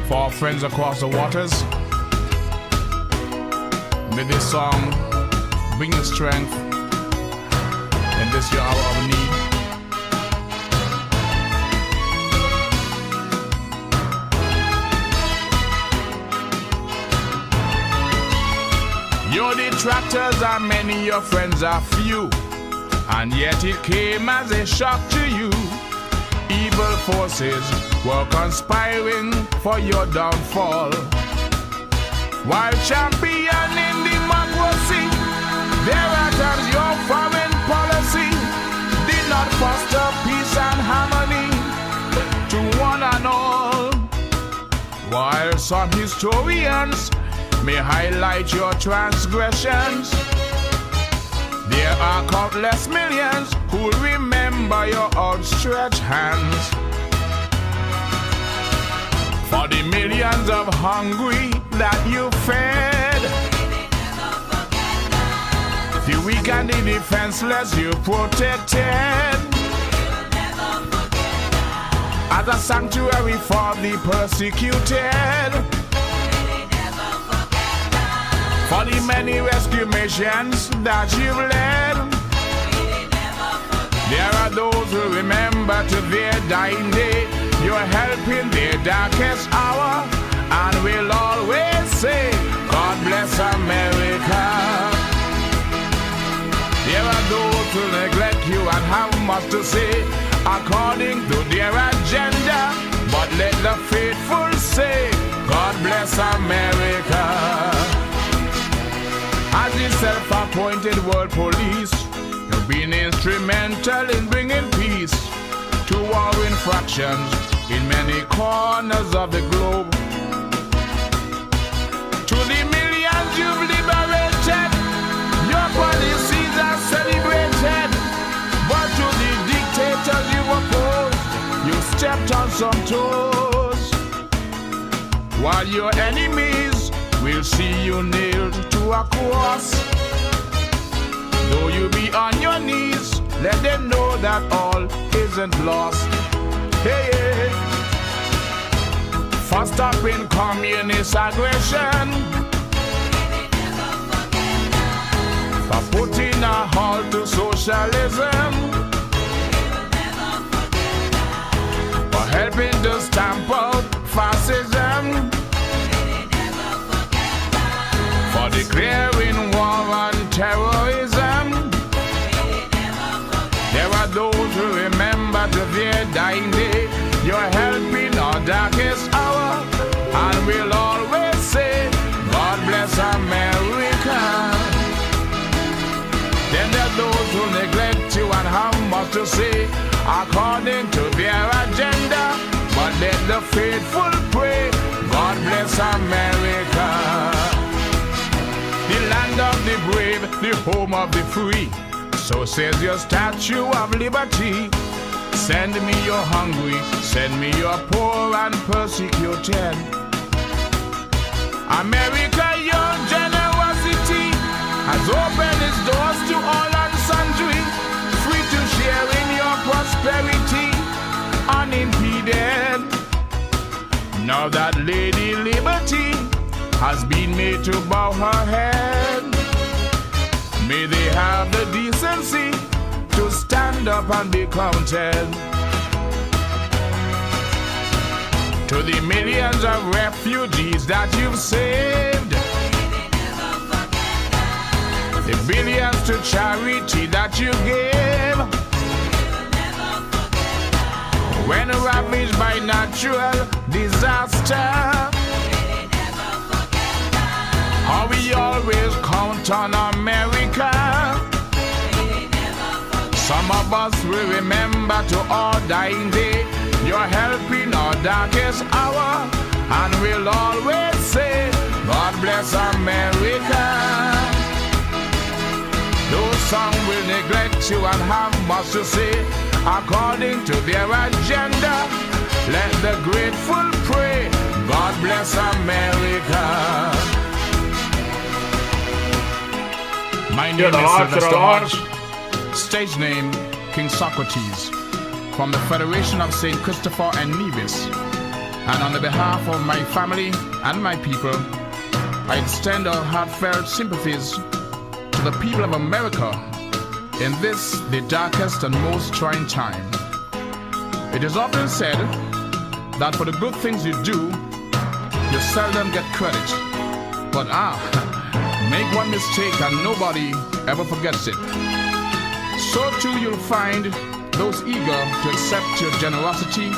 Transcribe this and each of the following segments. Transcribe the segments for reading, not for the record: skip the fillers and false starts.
For our friends across the waters, may this song bring you strength in this your hour of need. Your detractors are many, your friends are few, and yet it came as a shock to you. Evil forces were conspiring for your downfall. While championing democracy, there are times your foreign policy did not foster peace and harmony to one and all. While some historians may highlight your transgressions, there are countless millions who remember your outstretched hands. For the millions of hungry that you fed, the weak and the defenseless you protected, as a sanctuary for the persecuted. For the many rescue missions that you've led, there are those who remember to their dying day you're helping their darkest hour, and we'll always say, God bless America. There are those who neglect you and have much to say according to their agenda, but let the faithful say, God bless America. As the self-appointed world police, you've been instrumental in bringing peace to war infractions in many corners of the globe. To the millions you've liberated, your policies are celebrated. But to the dictators you've opposed, you stepped on some toes. While your enemies will see you nailed to a cross. Though you be on your knees, let them know that all isn't lost. Hey, hey. For stopping communist aggression, for putting a halt to socialism, for helping to stamp out fascism, for declaring war on terrorism. There are those who remember to their dying day you're helping our darkest hour, and we'll always say, God bless America. Then there are those who neglect you and have much to say according to their agenda, but let the faithful pray, God bless America. The land of the brave, the home of the free, so says your Statue of Liberty. Send me your hungry, send me your poor and persecuted. America, your generosity has opened its doors to all and sundry, free to share in your prosperity, unimpeded. Now that Lady Liberty has been made to bow her head, may they have the decency to stand up and be counted. To the millions of refugees that you've saved, the billions to charity that you gave, when ravaged by natural disaster, how we always count on America. Some of us will remember to our dying day you're helping our darkest hour, and we'll always say, God bless America. Those some will neglect you and have much to say according to their agenda. Let the grateful pray, God bless America. My name is Sylvester Hodge, stage name King Socrates, from the Federation of St. Christopher and Nevis, And on the behalf of my family and my people, I extend our heartfelt sympathies to the people of America in this, the darkest and most trying time. It is often said that for the good things you do, you seldom get credit. But make one mistake and nobody ever forgets it. So too you'll find those eager to accept your generosity,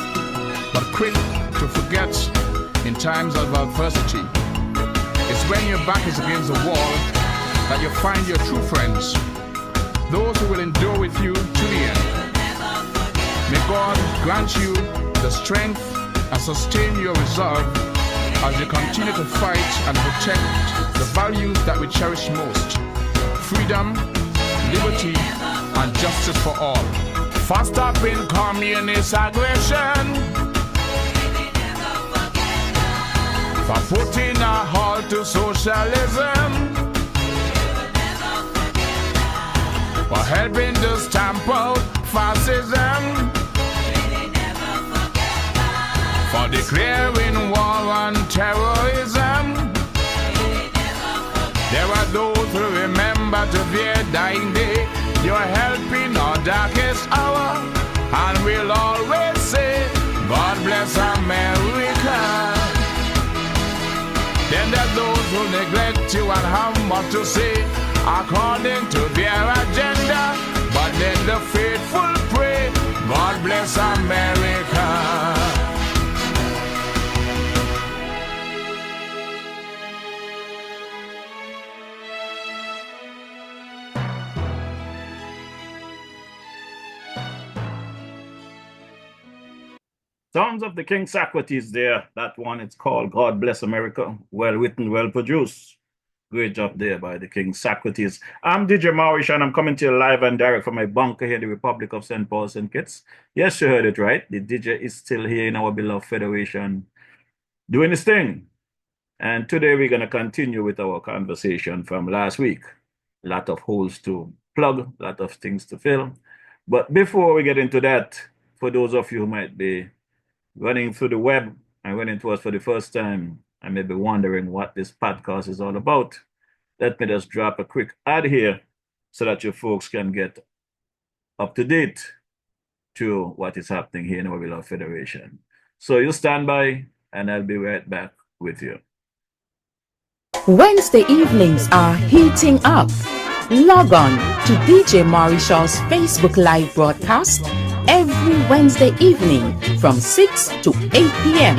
but quick to forget in times of adversity. It's when your back is against the wall that you find your true friends, those who will endure with you to the end. May God grant you the strength and sustain your resolve as you continue to fight and protect the values that we cherish most: freedom, liberty, and justice for all. For stopping communist aggression, for putting a halt to socialism, for helping to stamp out fascism, for declaring war on terrorism. There are those who remember to their dying day. You're helping our darkest hour, and we'll always say, God bless America. Then there's those who neglect you and have much to say according to their agenda, but let the faithful pray, God bless America. Songs of the King Socrates there. That one, it's called God Bless America. Well written, well produced. Great job there by the King Socrates. I'm DJ Maurice, and I'm coming to you live and direct from my bunker here in the Republic of St. Paul, St. Kitts. Yes, you heard it right. The DJ is still here in our beloved Federation doing his thing. And today we're going to continue with our conversation from last week. A lot of holes to plug, a lot of things to fill. But before we get into that, for those of you who might be running through the web and running to us for the first time, I may be wondering what this podcast is all about. Let me just drop a quick ad here so that you folks can get up to date to what is happening here in our beloved Federation. So you stand by and I'll be right back with you. Wednesday evenings are heating up. Log on to DJ Maurishaw's Facebook Live broadcast every Wednesday evening from 6 to 8 p.m.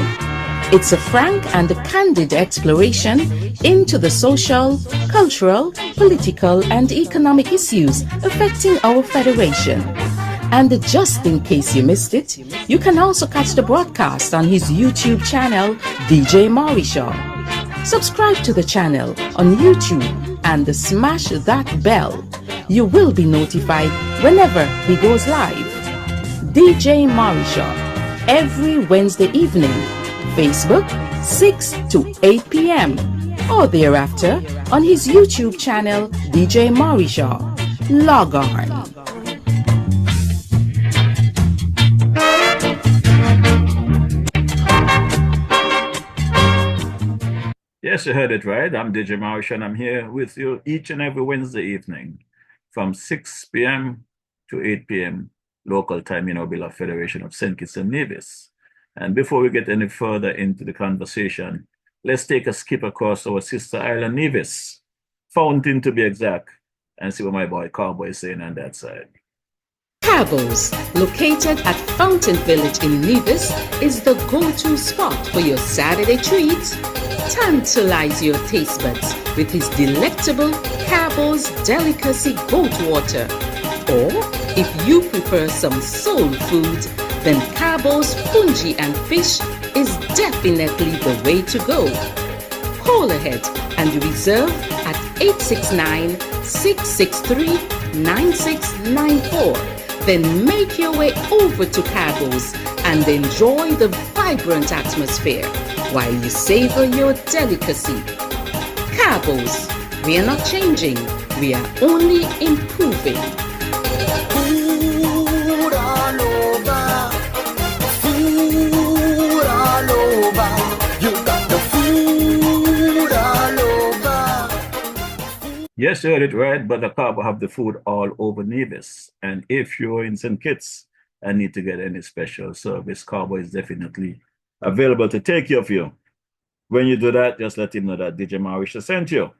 It's a frank and candid exploration into the social, cultural, political, and economic issues affecting our federation. And just in case you missed it, you can also catch the broadcast on his YouTube channel, DJ Maurishaw. Subscribe to the channel on YouTube and smash that bell. You will be notified whenever he goes live. DJ Maurishaw, every Wednesday evening, Facebook 6 to 8 p.m. or thereafter on his YouTube channel, DJ Maurishaw. Log on. Yes, you heard it right. I'm DJ Maurice, and I'm here with you each and every Wednesday evening from 6 p.m. to 8 p.m. local time in our beloved Federation of St. Kitts and Nevis. And before we get any further into the conversation, let's take a skip across our sister island, Nevis, Fountain to be exact, and see what my boy Cowboy is saying on that side. Cabos, located at Fountain Village in Nevis, is the go-to spot for your Saturday treats. Tantalize your taste buds with his delectable Cabos Delicacy Goat Water. Or, if you prefer some soul food, then Cabos Fungi and Fish is definitely the way to go. Call ahead and reserve at 869-663-9694. Then make your way over to Cabos and enjoy the vibrant atmosphere while you savor your delicacy. Cabos, we are not changing, we are only improving. Food all over, food all all over. You got the food all over. Yes, you heard it right, but the Carbo have the food all over Nevis. And if you're in St. Kitts and need to get any special service, Carbo is definitely available to take care of you. When you do that, just let him know that DJ Marisha sent you,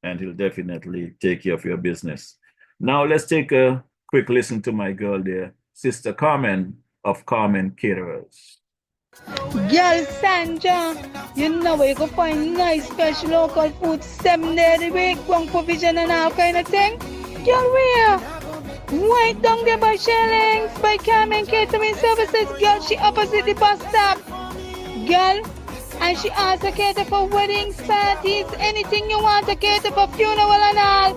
and he'll definitely take care of your business. Now, let's take a quick listen to my girl there, Sister Carmen of Carmen Caterers. Girl Sandra, you know where you can find nice fresh local food 7 days a week, one provision and all kind of thing. Girl, where? Right down there by Shellings, by Carmen Catering Services. Girl, she opposite the bus stop. Girl, and she also cater for weddings, parties, anything you want to cater for, funeral and all.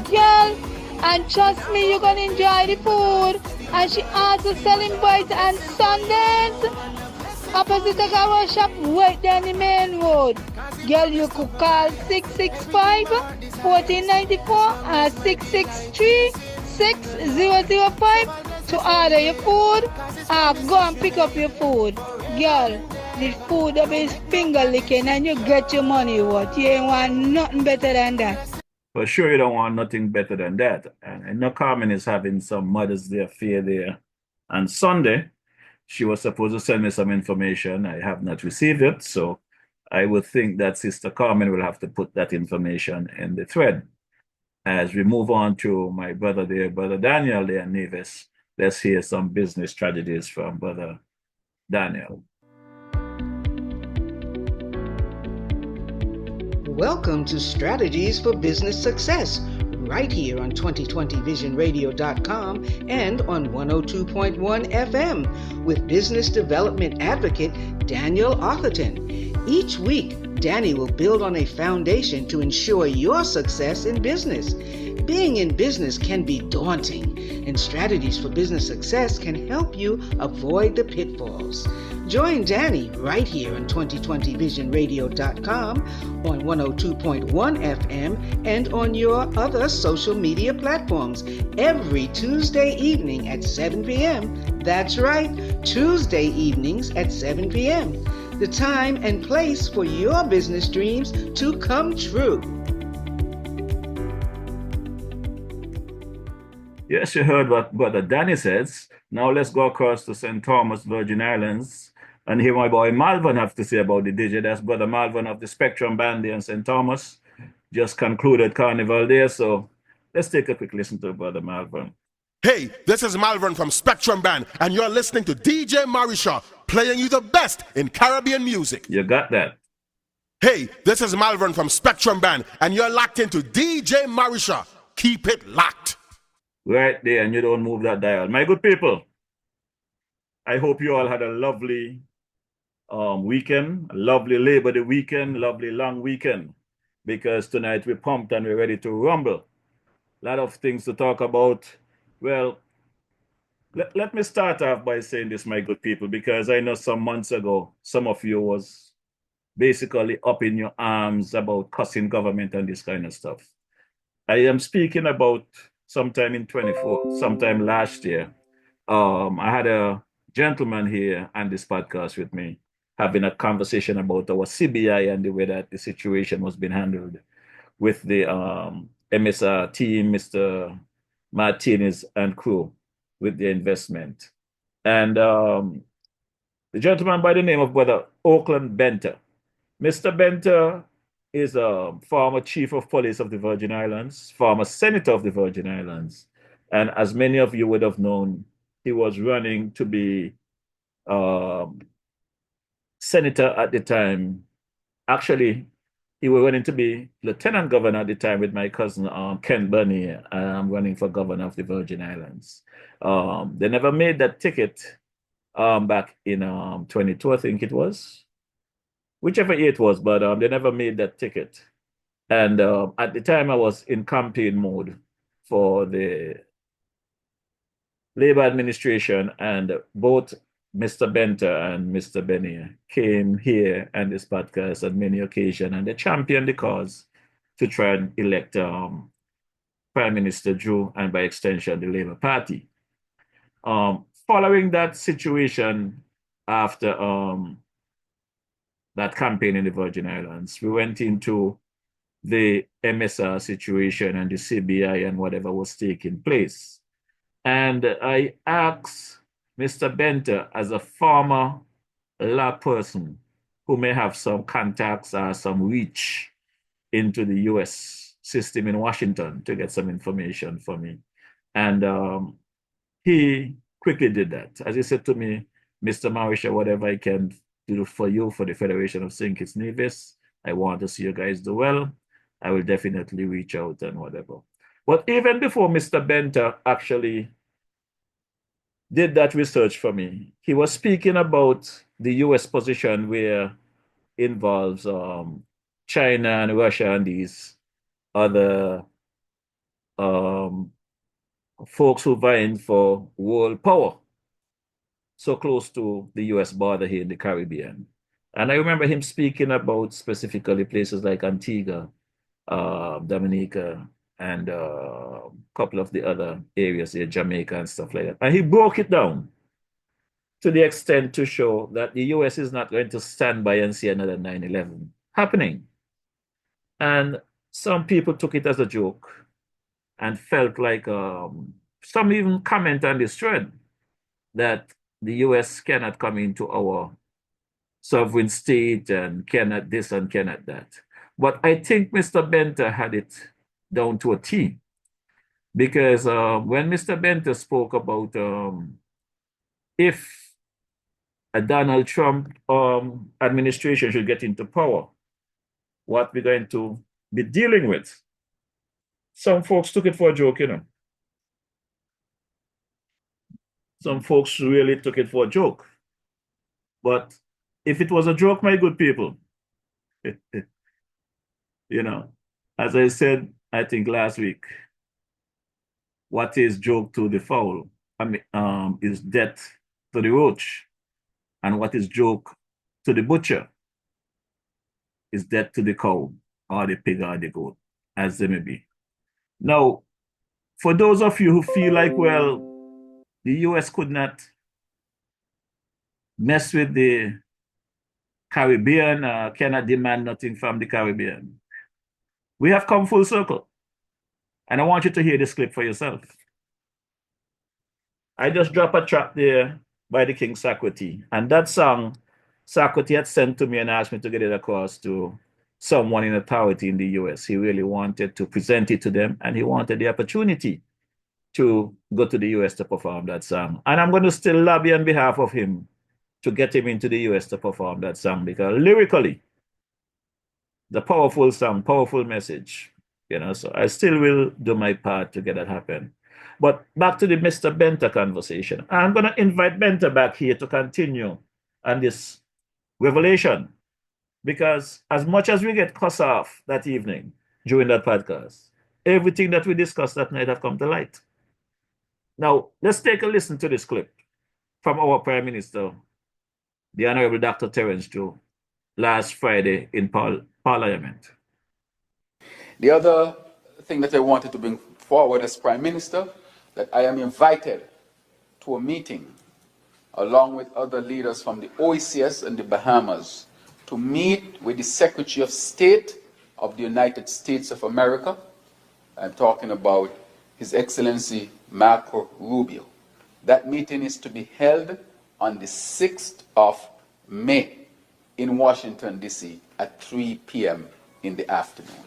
Girl, and trust me, you're gonna enjoy the food. And she also selling bites on Sundays. Opposite the car shop, right down the main road. Girl, you could call 665-1494 or 663-6005 to order your food or go and pick up your food. Girl, the food will be finger licking and you get your money worth. You ain't want nothing better than that. For sure, you don't want nothing better than that. And I know Carmen is having some Mother's Day affair there on Sunday. She was supposed to send me some information. I have not received it. So I would think that Sister Carmen will have to put that information in the thread. As we move on to my brother there, Brother Daniel there in Nevis, let's hear some business tragedies from Brother Daniel. Welcome to Strategies for Business Success, right here on 2020visionradio.com and on 102.1 FM with business development advocate Daniel Arthurton. Each week, Danny will build on a foundation to ensure your success in business. Being in business can be daunting, and Strategies for Business Success can help you avoid the pitfalls. Join Danny right here on 2020visionradio.com, on 102.1 FM, and on your other social media platforms every Tuesday evening at 7 p.m. That's right, Tuesday evenings at 7 p.m. The time and place for your business dreams to come true. Yes, you heard what Brother Danny says. Now let's go across to St. Thomas, Virgin Islands, and hear my boy Malvern have to say about the DJ. That's Brother Malvern of the Spectrum Band there in St. Thomas. Just concluded Carnival there, so let's take a quick listen to Brother Malvern. Hey, this is Malvern from Spectrum Band, and you're listening to DJ Marisha, playing you the best in Caribbean music. You got that. Hey, this is Malvern from Spectrum Band, and you're locked into DJ Marisha. Keep it locked. Right there, and you don't move that dial. My good people, I hope you all had a lovely weekend, a lovely Labor Day weekend, lovely long weekend, because tonight we're pumped and we're ready to rumble. A lot of things to talk about. Well, let me start off by saying this, my good people, because I know some months ago, some of you was basically up in your arms about cussing government and this kind of stuff. I am speaking about sometime in 24, sometime last year. I had a gentleman here on this podcast with me having a conversation about our CBI and the way that the situation was being handled with the MSR team, Mr. Martinez and crew with the investment. And the gentleman by the name of Brother Oakland Benter. Mr. Benter is a former chief of police of the Virgin Islands, former senator of the Virgin Islands. And as many of you would have known, he was running to be senator at the time. Actually, he was running to be lieutenant governor at the time with my cousin, Ken Bernier. I'm running for governor of the Virgin Islands. They never made that ticket back in 22, I think it was. Whichever year it was, but they never made that ticket. And at the time, I was in campaign mode for the Labour administration, and both Mr. Benter and Mr. Bernier came here on this podcast on many occasions, and they championed the cause to try and elect Prime Minister Drew, and by extension, the Labour Party. Following that situation, after that campaign in the Virgin Islands. We went into the MSR situation and the CBI and whatever was taking place. And I asked Mr. Benter, as a former law person who may have some contacts or some reach into the US system in Washington, to get some information for me. And he quickly did that. As he said to me, Mr. Marisha, whatever I can do for you, for the Federation of St. Kitts Nevis, I want to see you guys do well. I will definitely reach out and whatever. But even before Mr. Benter actually did that research for me, he was speaking about the US position where involves China and Russia and these other folks who vying for world power, so close to the US border here in the Caribbean. And I remember him speaking about specifically places like Antigua, Dominica, and a couple of the other areas here, Jamaica and stuff like that. And he broke it down to the extent to show that the US is not going to stand by and see another 9/11 happening. And some people took it as a joke and felt like some even comment on this thread that the US cannot come into our sovereign state and cannot this and cannot that. But I think Mr. Benter had it down to a T, because when Mr. Benter spoke about if a Donald Trump administration should get into power, what we're going to be dealing with, some folks took it for a joke, you know. Some folks really took it for a joke. But if it was a joke, my good people, you know, as I said, I think last week, what is joke to the fowl, is death to the roach. And what is joke to the butcher is death to the cow or the pig or the goat, as they may be. Now, for those of you who feel like, well, the US could not mess with the Caribbean, cannot demand nothing from the Caribbean, we have come full circle. And I want you to hear this clip for yourself. I just dropped a track there by the King Sakwati, and that song Sakwati had sent to me and asked me to get it across to someone in authority in the US. He really wanted to present it to them, and he wanted the opportunity to go to the US to perform that song. And I'm going to still lobby on behalf of him to get him into the US to perform that song, because lyrically, the powerful song, powerful message, you know, so I still will do my part to get that happen. But back to the Mr. Benter conversation. I'm going to invite Benter back here to continue on this revelation, because as much as we get cussed off that evening during that podcast, everything that we discussed that night have come to light. Now, let's take a listen to this clip from our Prime Minister, the Honorable Dr. Terence Joe, last Friday in Parliament. The other thing that I wanted to bring forward as Prime Minister, that I am invited to a meeting along with other leaders from the OECS and the Bahamas to meet with the Secretary of State of the United States of America. I'm talking about His Excellency Marco Rubio. That meeting is to be held on the 6th of May in Washington, D.C. at 3 p.m. in the afternoon.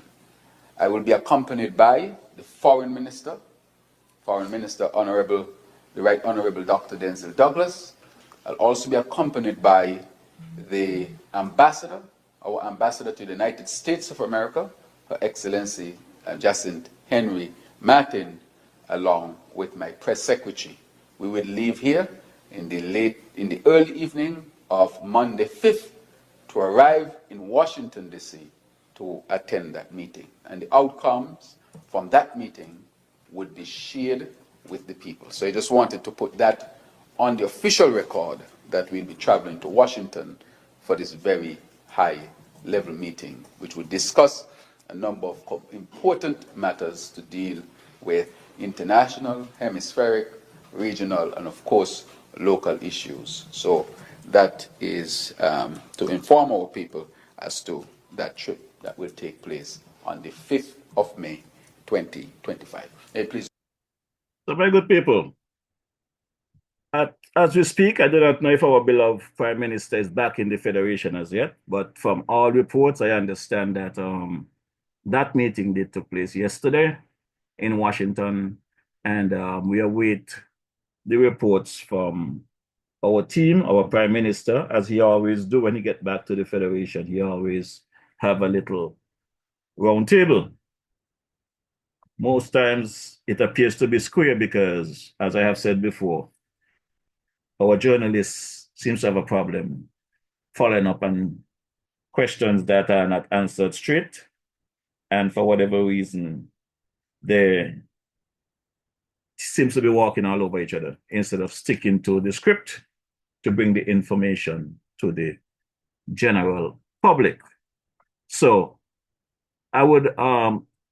I will be accompanied by the Foreign Minister, the Right Honorable Dr. Denzel Douglas. I'll also be accompanied by the Ambassador, our Ambassador to the United States of America, Her Excellency Jacinth Henry Martin, along with my press secretary. We will leave here in the early evening of Monday 5th to arrive in Washington, D.C. to attend that meeting. And the outcomes from that meeting would be shared with the people. So I just wanted to put that on the official record that we'll be traveling to Washington for this very high-level meeting, which will discuss a number of important matters to deal with international, hemispheric, regional, and of course, local issues. So that is to inform our people as to that trip that will take place on the 5th of May, 2025. Please. So, very good people. As we speak, I do not know if our beloved Prime Minister is back in the Federation as yet, but from all reports, I understand that that meeting did took place yesterday in Washington, and we await the reports from our team, our Prime Minister, as he always do when he get back to the Federation. He always have a little round table. Most times it appears to be square because, as I have said before, our journalists seems to have a problem following up on questions that are not answered straight. And for whatever reason, they seems to be walking all over each other instead of sticking to the script to bring the information to the general public. So I would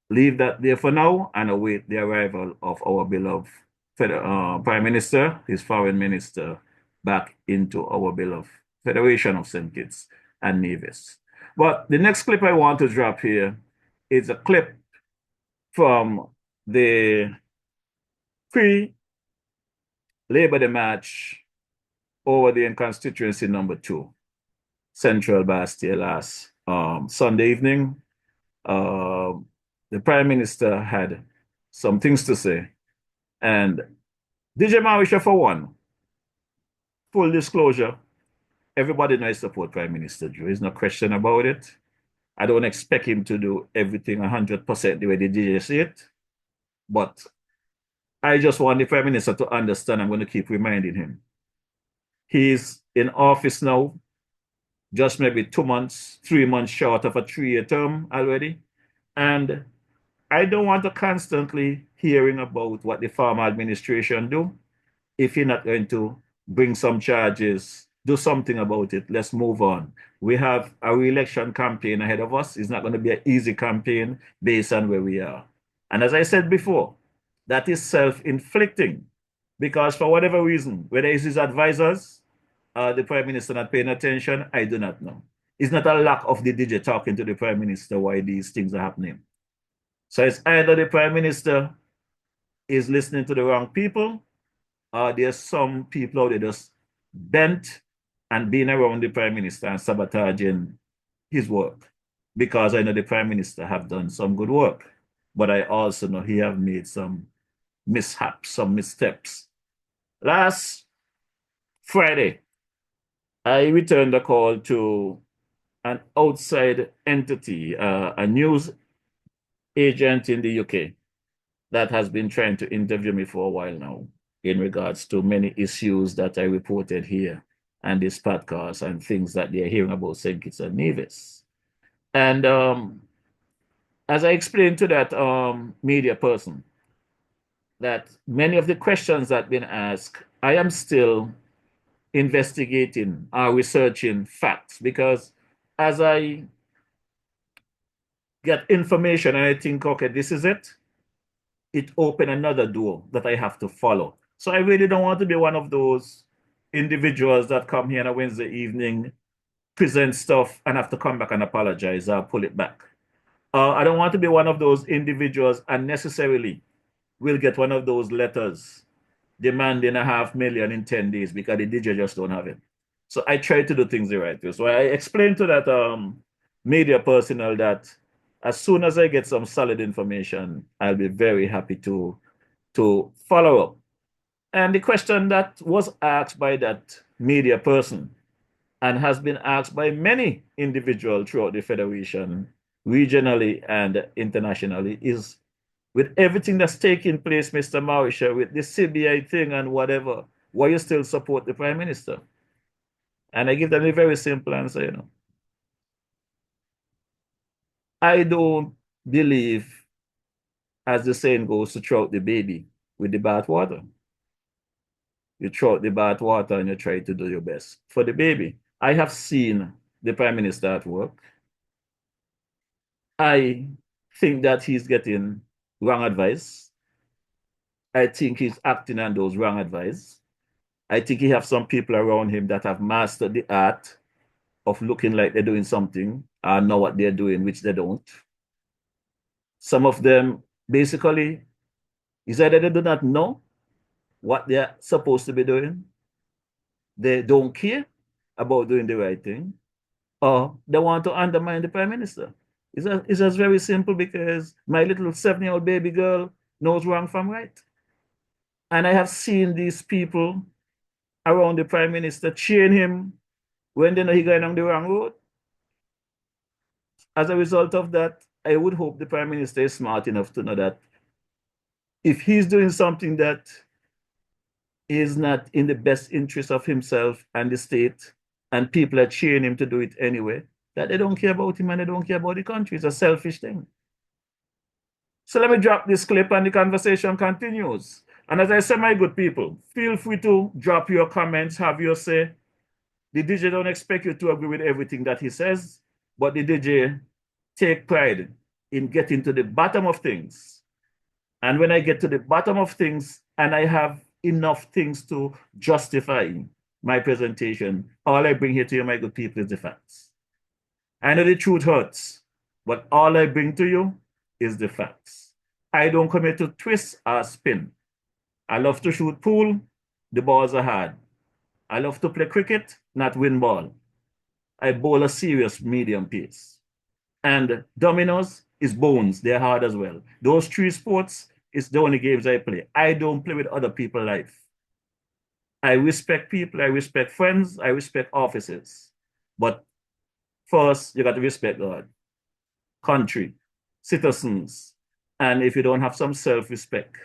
leave that there for now and await the arrival of our beloved Prime Minister, his Foreign Minister, back into our beloved Federation of St. Kitts and Nevis. But the next clip I want to drop here is a clip from the pre-Labor Day match over the constituency number 2, Central Bastille, last Sunday evening. The Prime Minister had some things to say. And DJ Marisha, for one, full disclosure, everybody knows I support Prime Minister Joe. There's no question about it. I don't expect him to do everything 100% the way the DJ say it. But I just want the Prime Minister to understand, I'm going to keep reminding him. He's in office now, just maybe 2 months, 3 months short of a 3-year term already. And I don't want to constantly hearing about what the former administration do. If you're not going to bring some charges, do something about it. Let's move on. We have a re-election campaign ahead of us. It's not going to be an easy campaign based on where we are. And as I said before, that is self-inflicting because for whatever reason, whether it's his advisors, the Prime Minister not paying attention, I do not know. It's not a lack of the DJ talking to the Prime Minister why these things are happening. So it's either the Prime Minister is listening to the wrong people, or there's some people out there just bent and being around the Prime Minister and sabotaging his work. Because I know the Prime Minister have done some good work, but I also know he have made some mishaps, some missteps. Last Friday, I returned a call to an outside entity, a news agent in the UK that has been trying to interview me for a while now in regards to many issues that I reported here and this podcast and things that they're hearing about St. Kitts and Nevis. And as I explained to that media person, that many of the questions that have been asked, I am still investigating or researching facts because as I get information and I think, okay, this is it, it opened another door that I have to follow. So I really don't want to be one of those individuals that come here on a Wednesday evening, present stuff, and have to come back and apologize or pull it back. I don't want to be one of those individuals unnecessarily will get one of those letters demanding $500,000 in 10 days because the DJ just don't have it. So I try to do things the right way. So I explained to that media personnel that as soon as I get some solid information, I'll be very happy to follow up. And the question that was asked by that media person and has been asked by many individuals throughout the Federation, regionally and internationally, is with everything that's taking place, Mr. Marisha, with the CBI thing and whatever, why you still support the Prime Minister? And I give them a very simple answer, I don't believe, as the saying goes, to throw out the baby with the bathwater. You throw out the bathwater and you try to do your best for the baby. I have seen the Prime Minister at work. I think that he's getting wrong advice. I think he's acting on those wrong advice. I think he have some people around him that have mastered the art of looking like they're doing something or know what they're doing, which they don't. Some of them, basically, is either they do not know what they're supposed to be doing, they don't care about doing the right thing, or they want to undermine the Prime Minister. It's just very simple, because my little 7-year-old baby girl knows wrong from right. And I have seen these people around the Prime Minister cheering him when they know he's going on the wrong road. As a result of that, I would hope the Prime Minister is smart enough to know that if he's doing something that is not in the best interest of himself and the state, and people are cheering him to do it anyway, that they don't care about him and they don't care about the country. It's a selfish thing. So let me drop this clip and the conversation continues. And as I say, my good people, feel free to drop your comments, have your say. The DJ don't expect you to agree with everything that he says, but the DJ take pride in getting to the bottom of things. And when I get to the bottom of things and I have enough things to justify my presentation, all I bring here to you, my good people, is the facts. I know the truth hurts, but all I bring to you is the facts. I don't come here to twist or spin. I love to shoot pool, the balls are hard. I love to play cricket, not win ball. I bowl a serious medium pace. And dominoes is bones, they're hard as well. Those three sports is the only games I play. I don't play with other people's life. I respect people, I respect friends, I respect offices. But first, you got to respect God, country, citizens. And if you don't have some self-respect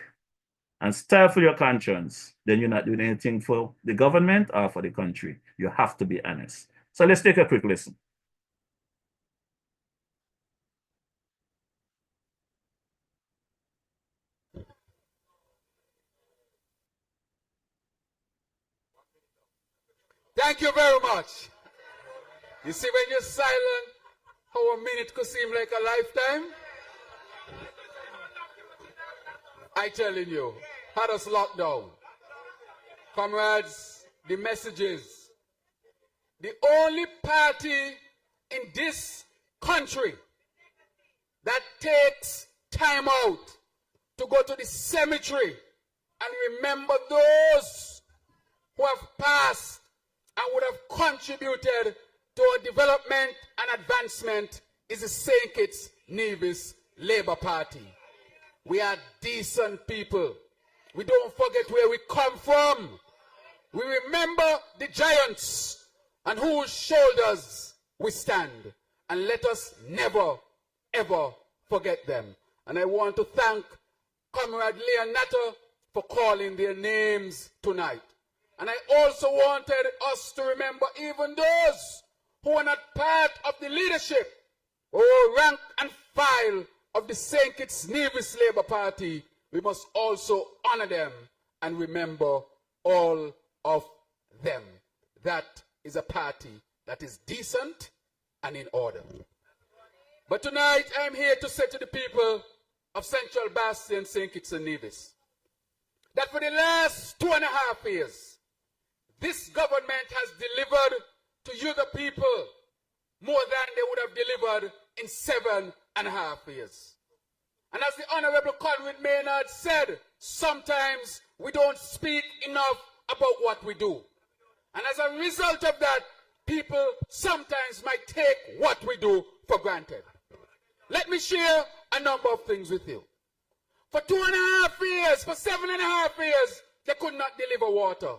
and stifle your conscience, then you're not doing anything for the government or for the country. You have to be honest. So let's take a quick listen. Thank you very much. You see, when you're silent, how a minute could seem like a lifetime? I telling you, had us locked down. Comrades, the messages. The only party in this country that takes time out to go to the cemetery and remember those who have passed and would have contributed to our development and advancement is the St. Kitts Nevis Labour Party. We are decent people. We don't forget where we come from. We remember the giants on whose shoulders we stand. And let us never, ever forget them. And I want to thank Comrade Leonata for calling their names tonight. And I also wanted us to remember even those who are not part of the leadership or rank and file of the St. Kitts Nevis Labour Party. We must also honor them and remember all of them. That is a party that is decent and in order. But tonight I'm here to say to the people of Central Basti and St. Kitts and Nevis that for the last 2.5 years, this government has delivered to you, the people, more than they would have delivered in 7.5 years. And as the Honorable Conrad Maynard said, sometimes we don't speak enough about what we do. And as a result of that, people sometimes might take what we do for granted. Let me share a number of things with you. For 2.5 years, for 7.5 years, they could not deliver water.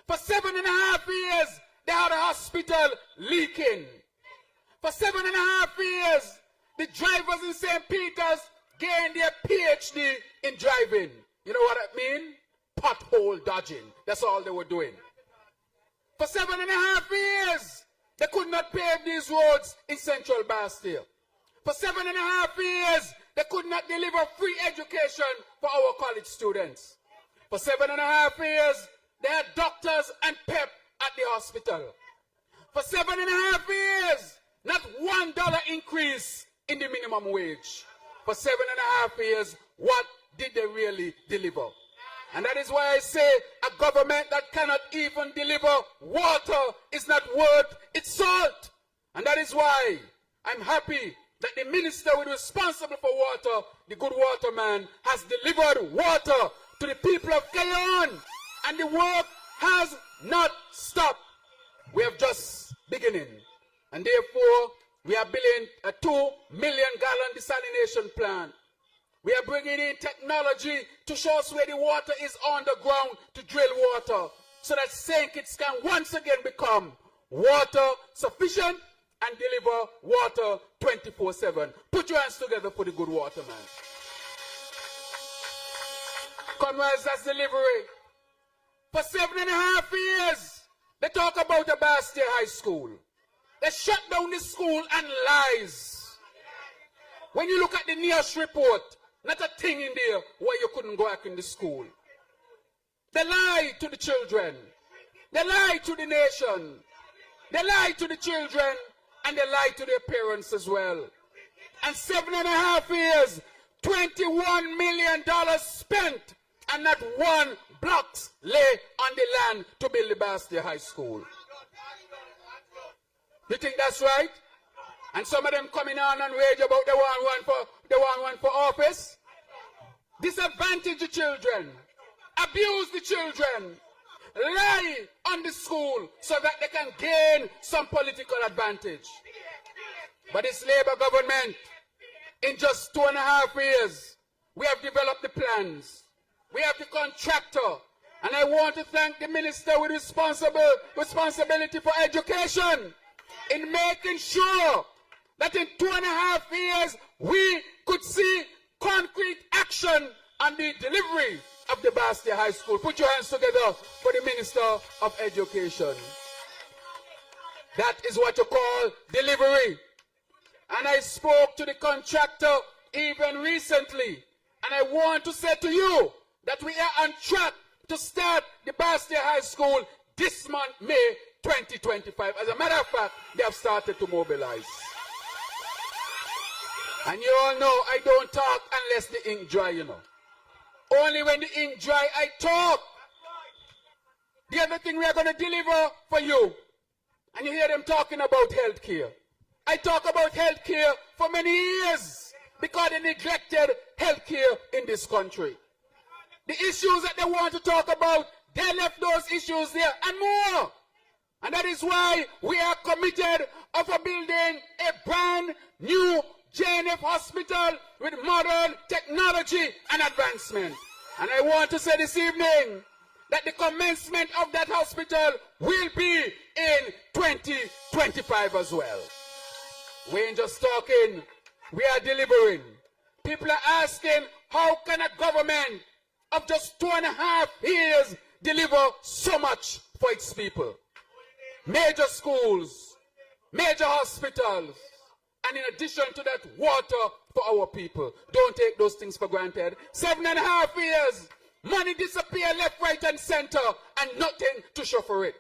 For 7.5 years, they had a hospital leaking. For 7.5 years, the drivers in St. Peter's gained their PhD in driving. You know what I mean? Pothole dodging. That's all they were doing. For 7.5 years, they could not pave these roads in Central Bastille. For 7.5 years, they could not deliver free education for our college students. For 7.5 years, they had doctors and PEP at the hospital. For 7.5 years, not $1 increase in the minimum wage. For 7.5 years, what did they really deliver? And that is why I say a government that cannot even deliver water is not worth its salt. And that is why I'm happy that the minister who is responsible for water, the good water man, has delivered water to the people of Gayon. And the work has not stopped. We have just beginning. And therefore, we are building a 2 million gallon desalination plant. We are bringing in technology to show us where the water is on the ground to drill water so that St. Kitts can once again become water sufficient and deliver water 24/7. Put your hands together for the good water, man. Comrades, that's delivery. For 7.5 years, they talk about the Bastia High School. They shut down the school and lies. When you look at the NIOSH report, not a thing in there where you couldn't go back in the school. They lie to the children. They lie to the nation. They lie to the children and they lie to their parents as well. And 7.5 years, $21 million spent and not one blocks lay on the land to build the Bastia High School. You think that's right? And some of them coming on and rage about they want one for office. Disadvantage the children. Abuse the children. Lie on the school so that they can gain some political advantage. But this Labour government, in just 2.5 years, we have developed the plans. We have the contractor. And I want to thank the minister with responsibility for education in making sure that in 2.5 years we could see concrete action on the delivery of the Bastia High School. Put your hands together for the Minister of Education. That is what you call delivery. And I spoke to the contractor even recently. And I want to say to you that we are on track to start the Bastia High School this month, May 2025. As a matter of fact, they have started to mobilize. And you all know I don't talk unless the ink dry, you know. Only when the ink dry, I talk. The other thing we are going to deliver for you, and you hear them talking about health care. I talk about health care for many years because they neglected health care in this country. The issues that they want to talk about, they left those issues there and more. And that is why we are committed of building a brand new JNF hospital with modern technology and advancement. And I want to say this evening that the commencement of that hospital will be in 2025 as well. We ain't just talking, we are delivering. People are asking, how can a government of just 2.5 years deliver so much for its people? Major schools, major hospitals, and in addition to that, water for our people. Don't take those things for granted. 7.5 years, money disappear left, right, and center, and nothing to show for it.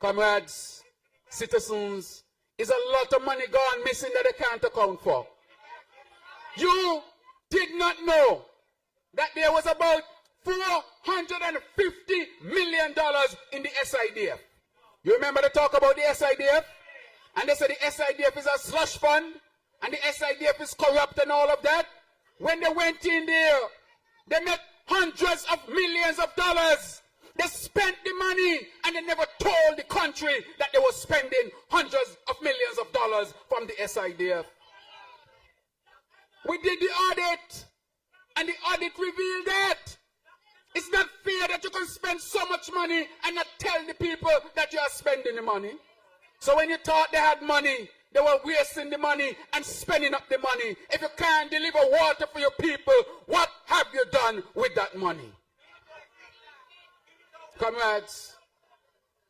Comrades, citizens, is a lot of money gone missing that they can't account for. You did not know that there was about $450 million in the SIDF. You remember the talk about the SIDF? And they said the SIDF is a slush fund, and the SIDF is corrupt and all of that. When they went in there, they met hundreds of millions of dollars. They spent the money, and they never told the country that they were spending hundreds of millions of dollars from the SIDF. We did the audit, and the audit revealed that. It's not fair that you can spend so much money and not tell the people that you are spending the money. So when you thought they had money, they were wasting the money and spending up the money. If you can't deliver water for your people, what have you done with that money? Comrades,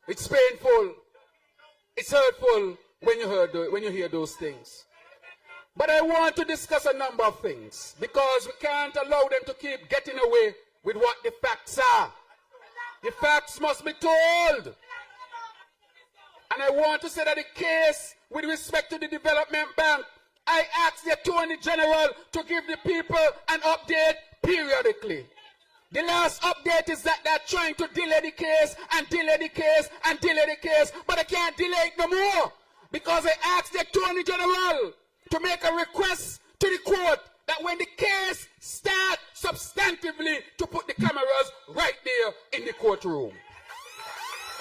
it's painful, it's hurtful when you hear those things. But I want to discuss a number of things because we can't allow them to keep getting away with what the facts are. The facts must be told. And I want to say that the case with respect to the Development Bank, I asked the Attorney General to give the people an update periodically. The last update is that they're trying to delay the case and delay the case and delay the case, but they can't delay it no more because they asked the Attorney General to make a request to the court that when the case starts substantively to put the cameras right there in the courtroom.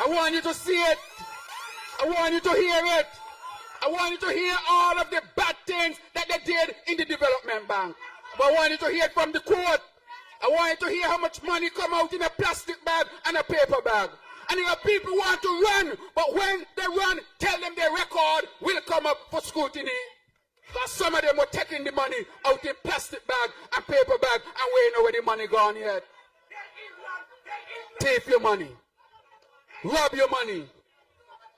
I want you to see it. I want you to hear it. I want you to hear all of the bad things that they did in the development bank. But I want you to hear it from the court. I want you to hear how much money come out in a plastic bag and a paper bag. And if people want to run, but when they run, tell them their record will come up for scrutiny. Because some of them were taking the money out in plastic bag and paper bag, and we ain't know where the money gone yet. Take your money. Rob your money.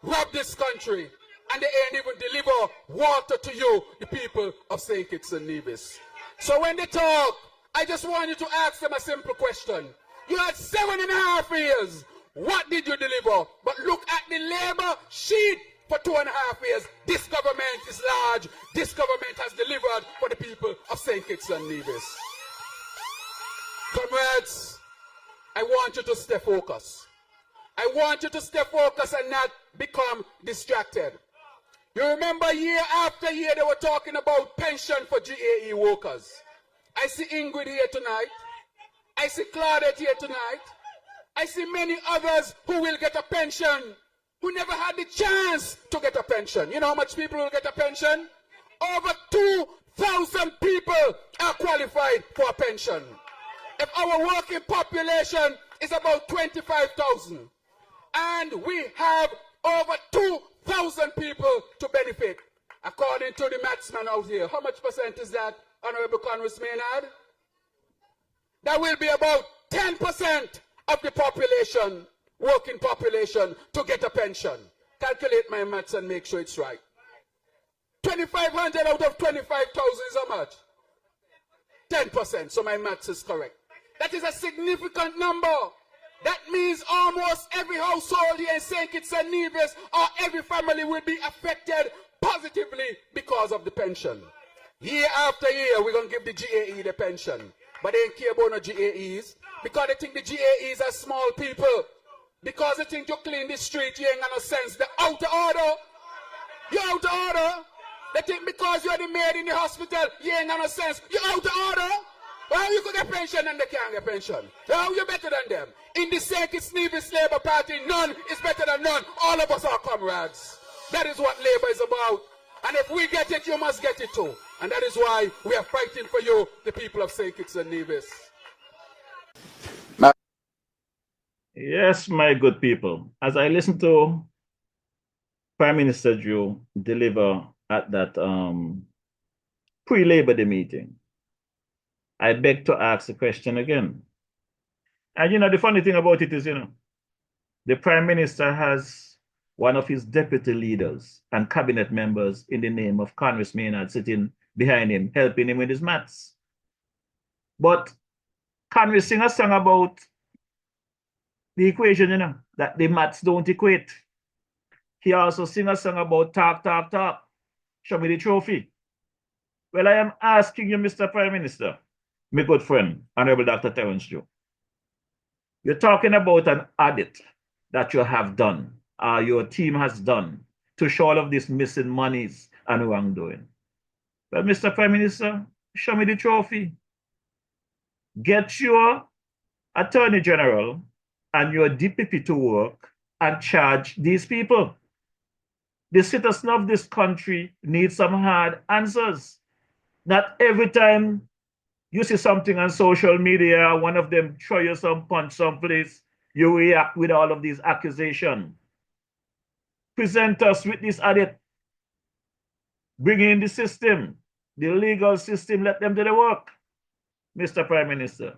Rob this country. And they ain't even deliver water to you, the people of St. Kitts and Nevis. So when they talk, I just want you to ask them a simple question. You had 7.5 years. What did you deliver? But look at the labor sheet for 2.5 years. This government is large. This government has delivered for the people of St. Kitts and Nevis. Comrades, I want you to stay focused. I want you to stay focused and not become distracted. You remember year after year they were talking about pension for GAE workers. I see Ingrid here tonight. I see Claudette here tonight. I see many others who will get a pension, who never had the chance to get a pension. You know how much people will get a pension? Over 2,000 people are qualified for a pension. If our working population is about 25,000, and we have over 2,000 people to benefit, according to the mathsman out here, how much percent is that, Honorable Congress Maynard? That will be about 10% of the population, working population, to get a pension. Calculate my maths and make sure it's right. 2,500 out of 25,000 is how much? 10%, so my maths is correct. That is a significant number. That means almost every household here in St. Kitts and Nevis or every family will be affected positively because of the pension. Year after year, we're going to give the GAE the pension. But they don't care about no GAEs because they think the GAEs are small people. Because they think you clean the street, you ain't got no sense. They're out of order. You're out of order. They think because you're the maid in the hospital, you ain't got no sense. You're out of order. Well, you could get pension and they can't get pension. Well, you're better than them. In the St. Kitts Nevis Labour Party, none is better than none. All of us are comrades. That is what Labour is about. And if we get it, you must get it too. And that is why we are fighting for you, the people of St. Kitts and Nevis. Yes, my good people. As I listen to Prime Minister Joe deliver at that pre-Labor Day meeting, I beg to ask the question again. And you know, the funny thing about it is, you know, the Prime Minister has one of his deputy leaders and cabinet members in the name of Congress Maynard sitting behind him, helping him with his maths. But Congress sing a song about the equation, you know, that the maths don't equate. He also sing a song about talk, talk, talk. Show me the trophy. Well, I am asking you, Mr. Prime Minister, my good friend, Honorable Dr. Terence Joe. You're talking about an audit that you have done, your team has done, to show all of these missing monies and wrongdoing. Well, Mr. Prime Minister, show me the trophy. Get your Attorney General and your DPP to work and charge these people. The citizens of this country need some hard answers. Not every time you see something on social media, one of them throw you some punch someplace, you react with all of these accusations. Present us with this audit. Bring in the system, the legal system, let them do the work. Mr. Prime Minister,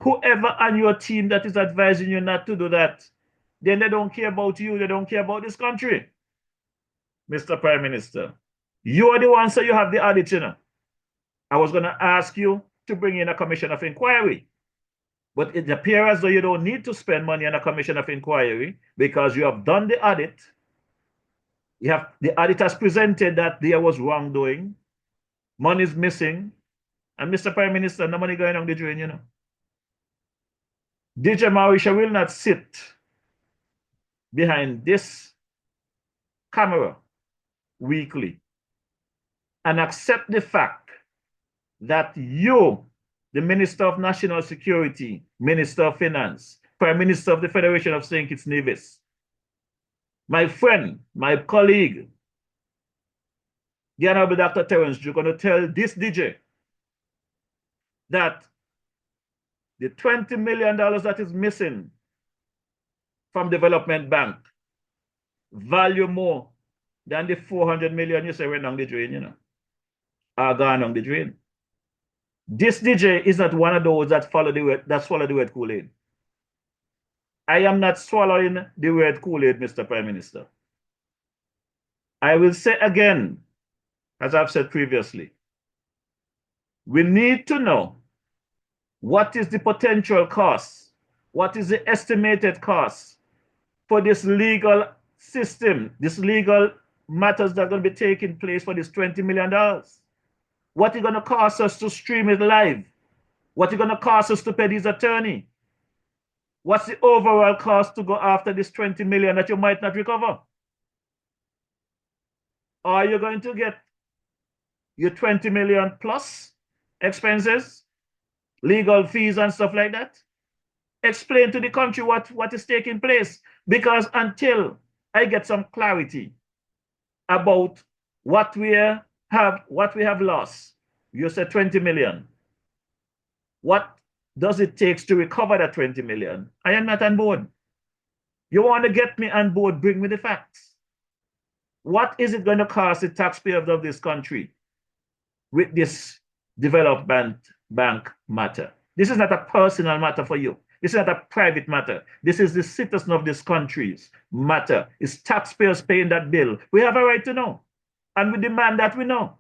whoever on your team that is advising you not to do that, then they don't care about you, they don't care about this country. Mr. Prime Minister, you are the one, so you have the audit, you know. I was going to ask you to bring in a commission of inquiry, but it appears as though you don't need to spend money on a commission of inquiry because you have done the audit. The audit has presented that there was wrongdoing, money is missing, and Mr. Prime Minister, no money going on the drain, you know. DJ Mauritia will not sit behind this camera weekly and accept the fact that you, the Minister of National Security, Minister of Finance, Prime Minister of the Federation of St. Kitts Nevis, my friend, my colleague, the Honorable Dr. Terence, you're going to tell this DJ that the $20 million that is missing from Development Bank value more than the 400 million you say went down the drain, you know, are gone down the drain. This DJ is not one of those that swallow the word Kool-Aid. I am not swallowing the word Kool-Aid, Mr. Prime Minister. I will say again, as I've said previously, we need to know what is the potential cost, what is the estimated cost for this legal system, this legal matters that are going to be taking place for this $20 million. What is going to cost us to stream it live? What is going to cost us to pay this attorney? What's the overall cost to go after this 20 million that you might not recover? Are you going to get your 20 million plus expenses, legal fees and stuff like that? Explain to the country what is taking place, because until I get some clarity about what we have lost, you said 20 million. What does it take to recover that 20 million? I am not on board. You want to get me on board, bring me the facts. What is it going to cost the taxpayers of this country with this development bank matter? This is not a personal matter for you. This is not a private matter. This is the citizen of this country's matter. It's taxpayers paying that bill. We have a right to know. And we demand that we know.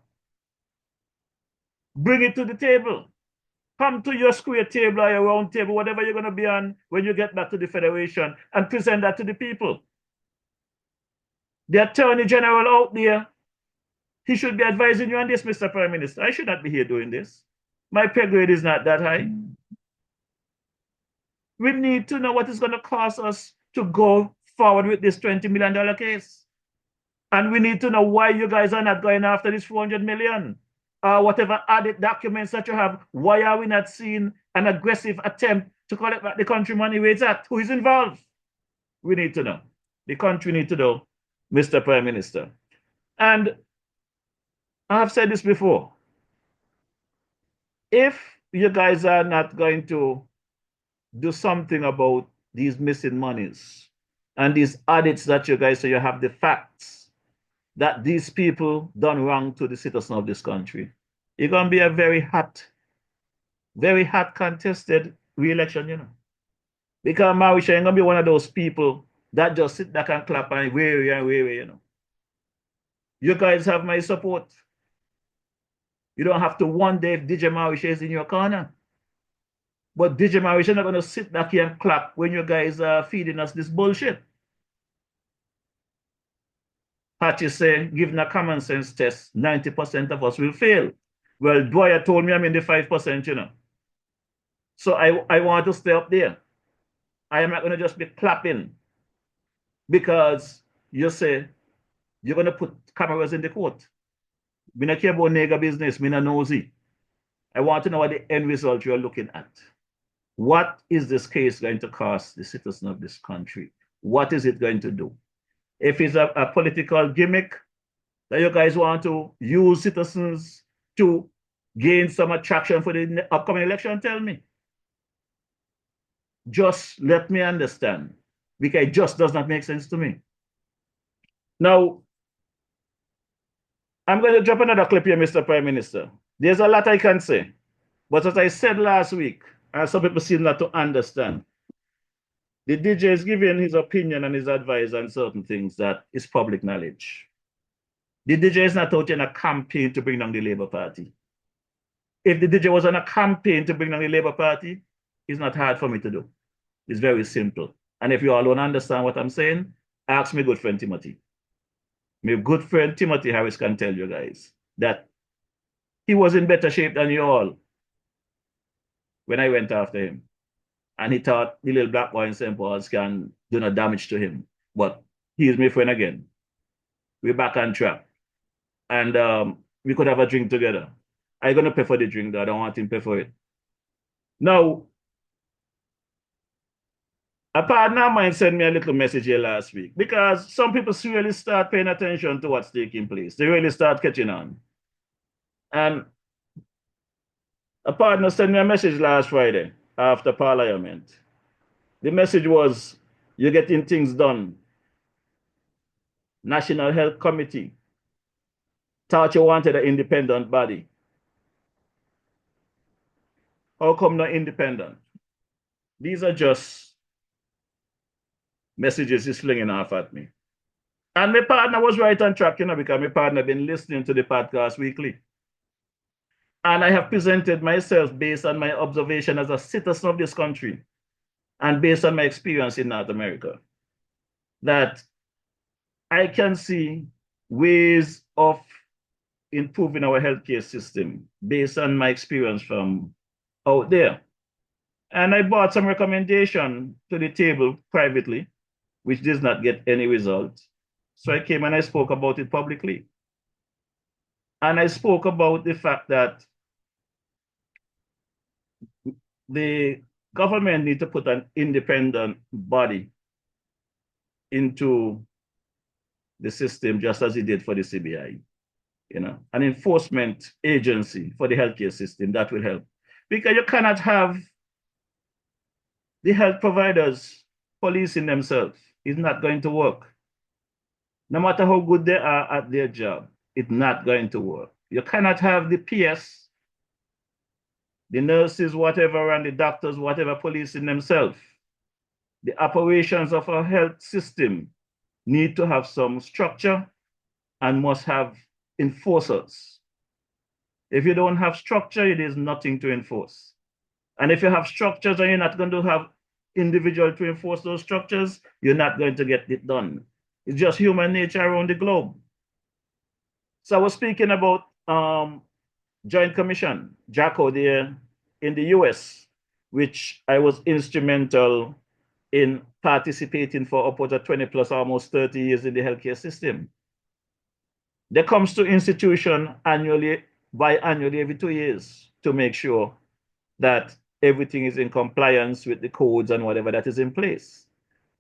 Bring it to the table. Come to your square table or your round table, whatever you're going to be on when you get back to the Federation, and present that to the people. The Attorney General out there, he should be advising you on this, Mr. Prime Minister. I should not be here doing this. My pay grade is not that high. We need to know what it's going to cost us to go forward with this $20 million case. And we need to know why you guys are not going after this 400 million. Whatever added documents that you have, why are we not seeing an aggressive attempt to collect back the country money? Where it's at? Who is involved? We need to know. The country need to know, Mr. Prime Minister. And I have said this before. If you guys are not going to do something about these missing monies and these audits that you guys say you have the facts that these people done wrong to the citizens of this country, it's going to be a very hot contested re-election, you know. Because Mauritia ain't going to be one of those people that just sit back and clap and wait, you know. You guys have my support. You don't have to wonder if DJ Mauritia is in your corner. But DJ Mauritia not going to sit back here and clap when you guys are feeding us this bullshit. Patty say, given a common sense test, 90% of us will fail. Well, Dwyer told me I'm in the 5%, you know. So I want to stay up there. I am not going to just be clapping because you say you're going to put cameras in the court. Me not care about nigger business, me not nosy. I want to know what the end result you're looking at. What is this case going to cost the citizen of this country? What is it going to do? If it's a political gimmick that you guys want to use citizens to gain some attraction for the upcoming election, tell me. Just let me understand, because it just does not make sense to me. Now, I'm going to drop another clip here, Mr. Prime Minister. There's a lot I can say, but as I said last week, and some people seem not to understand, the DJ is giving his opinion and his advice on certain things that is public knowledge. The DJ is not out in a campaign to bring down the Labour Party. If the DJ was on a campaign to bring down the Labour Party, it's not hard for me to do. It's very simple. And if you all don't understand what I'm saying, ask my good friend Timothy. My good friend Timothy Harris can tell you guys that he was in better shape than you all when I went after him. And he thought the little black boy in St. Paul's can do no damage to him. But he is my friend again. We're back on track. And we could have a drink together. I'm going to pay for the drink, though. I don't want him to pay for it. Now, a partner of mine sent me a little message here last week because some people really start paying attention to what's taking place. They really start catching on. And a partner sent me a message last Friday after Parliament. The message was, you're getting things done. National Health Committee thought you wanted an independent body. How come not independent? These are just messages he's slinging off at me. And my partner was right on track, because my partner been listening to the podcast weekly. And I have presented myself based on my observation as a citizen of this country and based on my experience in North America, that I can see ways of improving our healthcare system based on my experience from out there. And I brought some recommendation to the table privately, which does not get any result. So I came and I spoke about it publicly. And I spoke about the fact that the government need to put an independent body into the system, just as it did for the CBI, an enforcement agency for the healthcare system that will help. Because you cannot have the health providers policing themselves. It's not going to work. No matter how good they are at their job, it's not going to work. You cannot have the PS, the nurses, whatever, and the doctors, whatever, policing themselves. The operations of our health system need to have some structure and must have enforcers. If you don't have structure, it is nothing to enforce. And if you have structures and you're not going to have individuals to enforce those structures, you're not going to get it done. It's just human nature around the globe. So I was speaking about Joint Commission, JACO, there in the US, which I was instrumental in participating for upwards of 20 plus, almost 30 years in the healthcare system. There comes to institution biannually every 2 years to make sure that everything is in compliance with the codes and whatever that is in place.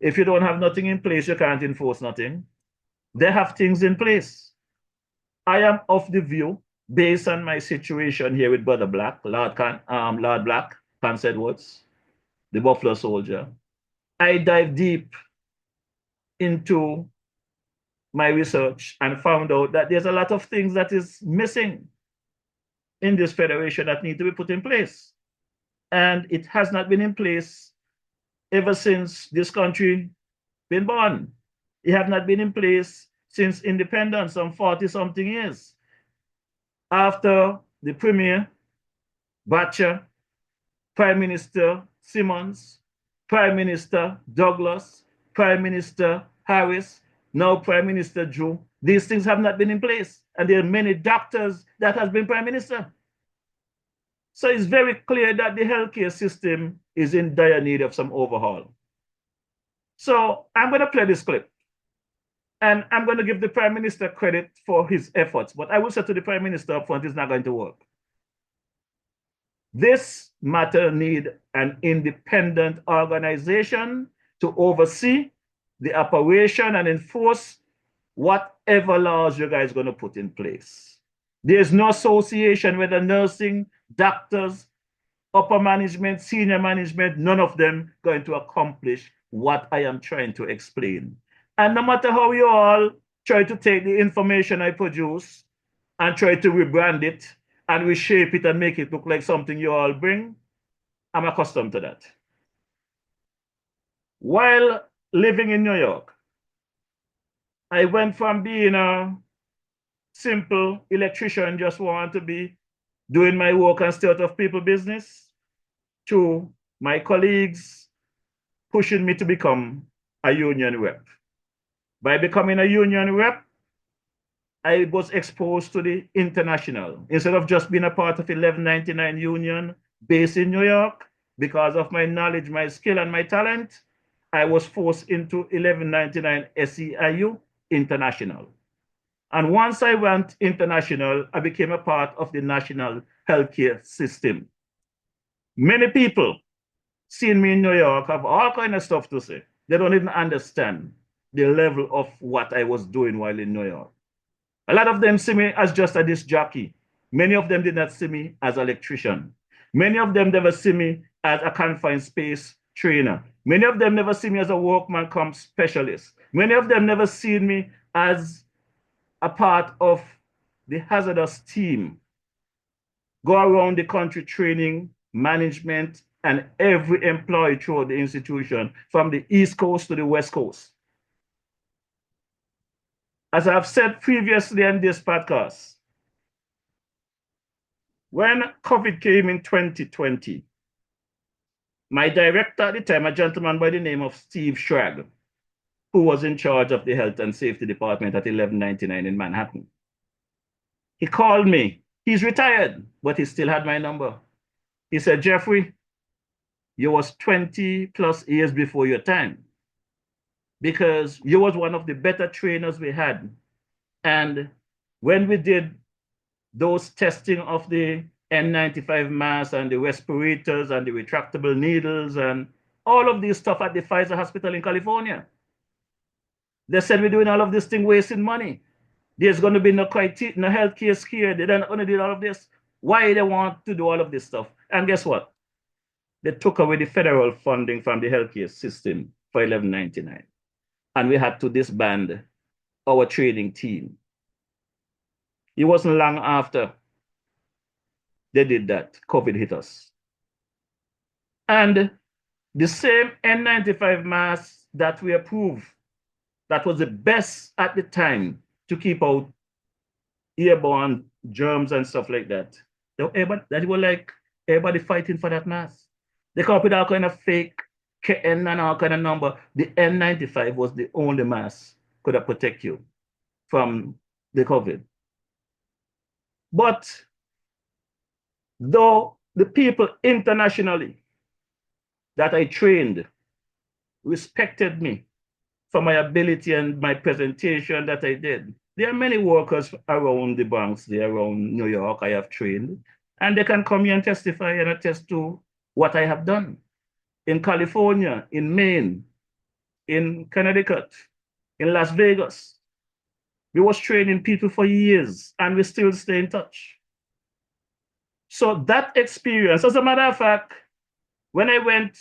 If you don't have nothing in place, you can't enforce nothing. They have things in place. I am of the view, based on my situation here with Brother Black, Lord Black, Prince Edwards, the Buffalo Soldier, I dive deep into my research and found out that there's a lot of things that is missing in this federation that need to be put in place. And it has not been in place ever since this country been born. It has not been in place since independence, some 40-something years. After the Premier, Batcher, Prime Minister Simmons, Prime Minister Douglas, Prime Minister Harris, now Prime Minister Drew, these things have not been in place. And there are many doctors that has been Prime Minister. So it's very clear that the healthcare system is in dire need of some overhaul. So I'm going to play this clip. And I'm going to give the Prime Minister credit for his efforts. But I will say to the Prime Minister up front, it's not going to work. This matter needs an independent organization to oversee the operation and enforce whatever laws you guys are going to put in place. There's no association, whether nursing, doctors, upper management, senior management, none of them going to accomplish what I am trying to explain. And no matter how you all try to take the information I produce and try to rebrand it and reshape it and make it look like something you all bring, I'm accustomed to that. While living in New York, I went from being a simple electrician, just want to be doing my work and stay out of people's business, to my colleagues pushing me to become a union rep. By becoming a union rep, I was exposed to the international. Instead of just being a part of 1199 union based in New York, because of my knowledge, my skill, and my talent, I was forced into 1199 SEIU International. And once I went international, I became a part of the national healthcare system. Many people seeing me in New York have all kind of stuff to say. They don't even understand the level of what I was doing while in New York. A lot of them see me as just a disc jockey. Many of them did not see me as an electrician. Many of them never see me as a confined space trainer. Many of them never see me as a workman come specialist. Many of them never seen me as a part of the hazardous team. Go around the country training, management, and every employee throughout the institution, from the East Coast to the West Coast. As I've said previously in this podcast, when COVID came in 2020, my director at the time, a gentleman by the name of Steve Schrag, who was in charge of the health and safety department at 1199 in Manhattan, he called me. He's retired, but he still had my number. He said, Jeffrey, you was 20 plus years before your time, because you was one of the better trainers we had. And when we did those testing of the N95 masks and the respirators and the retractable needles and all of this stuff at the Pfizer hospital in California, they said we're doing all of this thing wasting money. There's going to be no healthcare scare. They're not going to do all of this. Why they want to do all of this stuff? And guess what? They took away the federal funding from the healthcare system for 1199. And we had to disband our training team. It wasn't long after they did that, COVID hit us. And the same N95 mask that we approved, that was the best at the time to keep out airborne germs and stuff like that. That were like everybody fighting for that mask. They come up with all kind of fake KN and all kind of number. The N95 was the only mask could have protect you from the COVID. But though the people internationally that I trained respected me for my ability and my presentation that I did, there are many workers around the Bronx, there around New York I have trained, and they can come here and testify and attest to what I have done in California, in Maine, in Connecticut, in Las Vegas. We was training people for years and we still stay in touch. So that experience, as a matter of fact, when I went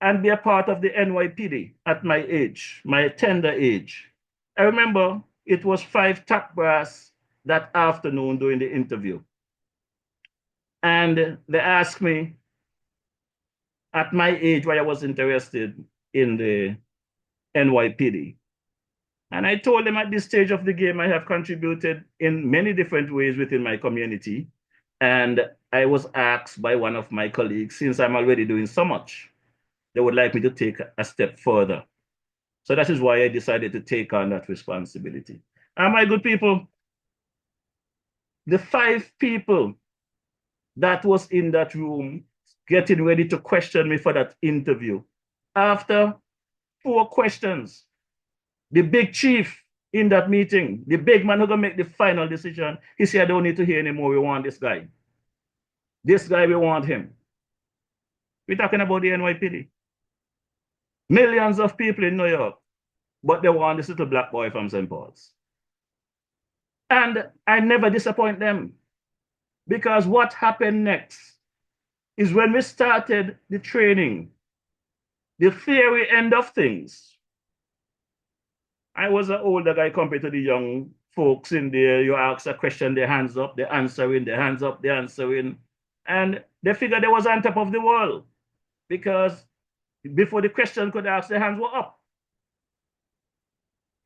and be a part of the NYPD at my age, my tender age, I remember it was 5 top brass that afternoon during the interview. And they asked me at my age why I was interested in the NYPD. And I told them at this stage of the game, I have contributed in many different ways within my community. And I was asked by one of my colleagues, since I'm already doing so much, they would like me to take a step further. So that is why I decided to take on that responsibility. And my good people, the 5 people that was in that room getting ready to question me for that interview, after 4 questions, the big chief in that meeting, the big man who gonna make the final decision, he said, I don't need to hear anymore. We want this guy. This guy, we want him. We're talking about the NYPD. Millions of people in New York, but they want this little black boy from St. Paul's. And I never disappoint them, because what happened next is when we started the training, the theory end of things. I was an older guy compared to the young folks in there. You ask a question, their hands up, they're answering, their hands up, they're answering. And they figured they was on top of the world, because before the question could ask, their hands were up.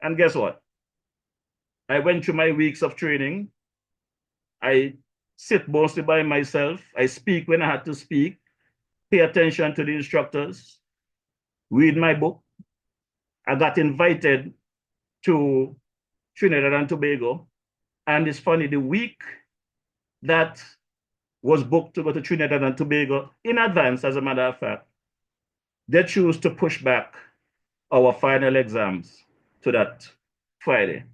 And guess what? I went through my weeks of training. I sit mostly by myself. I speak when I had to speak, pay attention to the instructors, read my book. I got invited to Trinidad and Tobago. And it's funny, the week that was booked to go to Trinidad and Tobago in advance, as a matter of fact, they choose to push back our final exams to that Friday.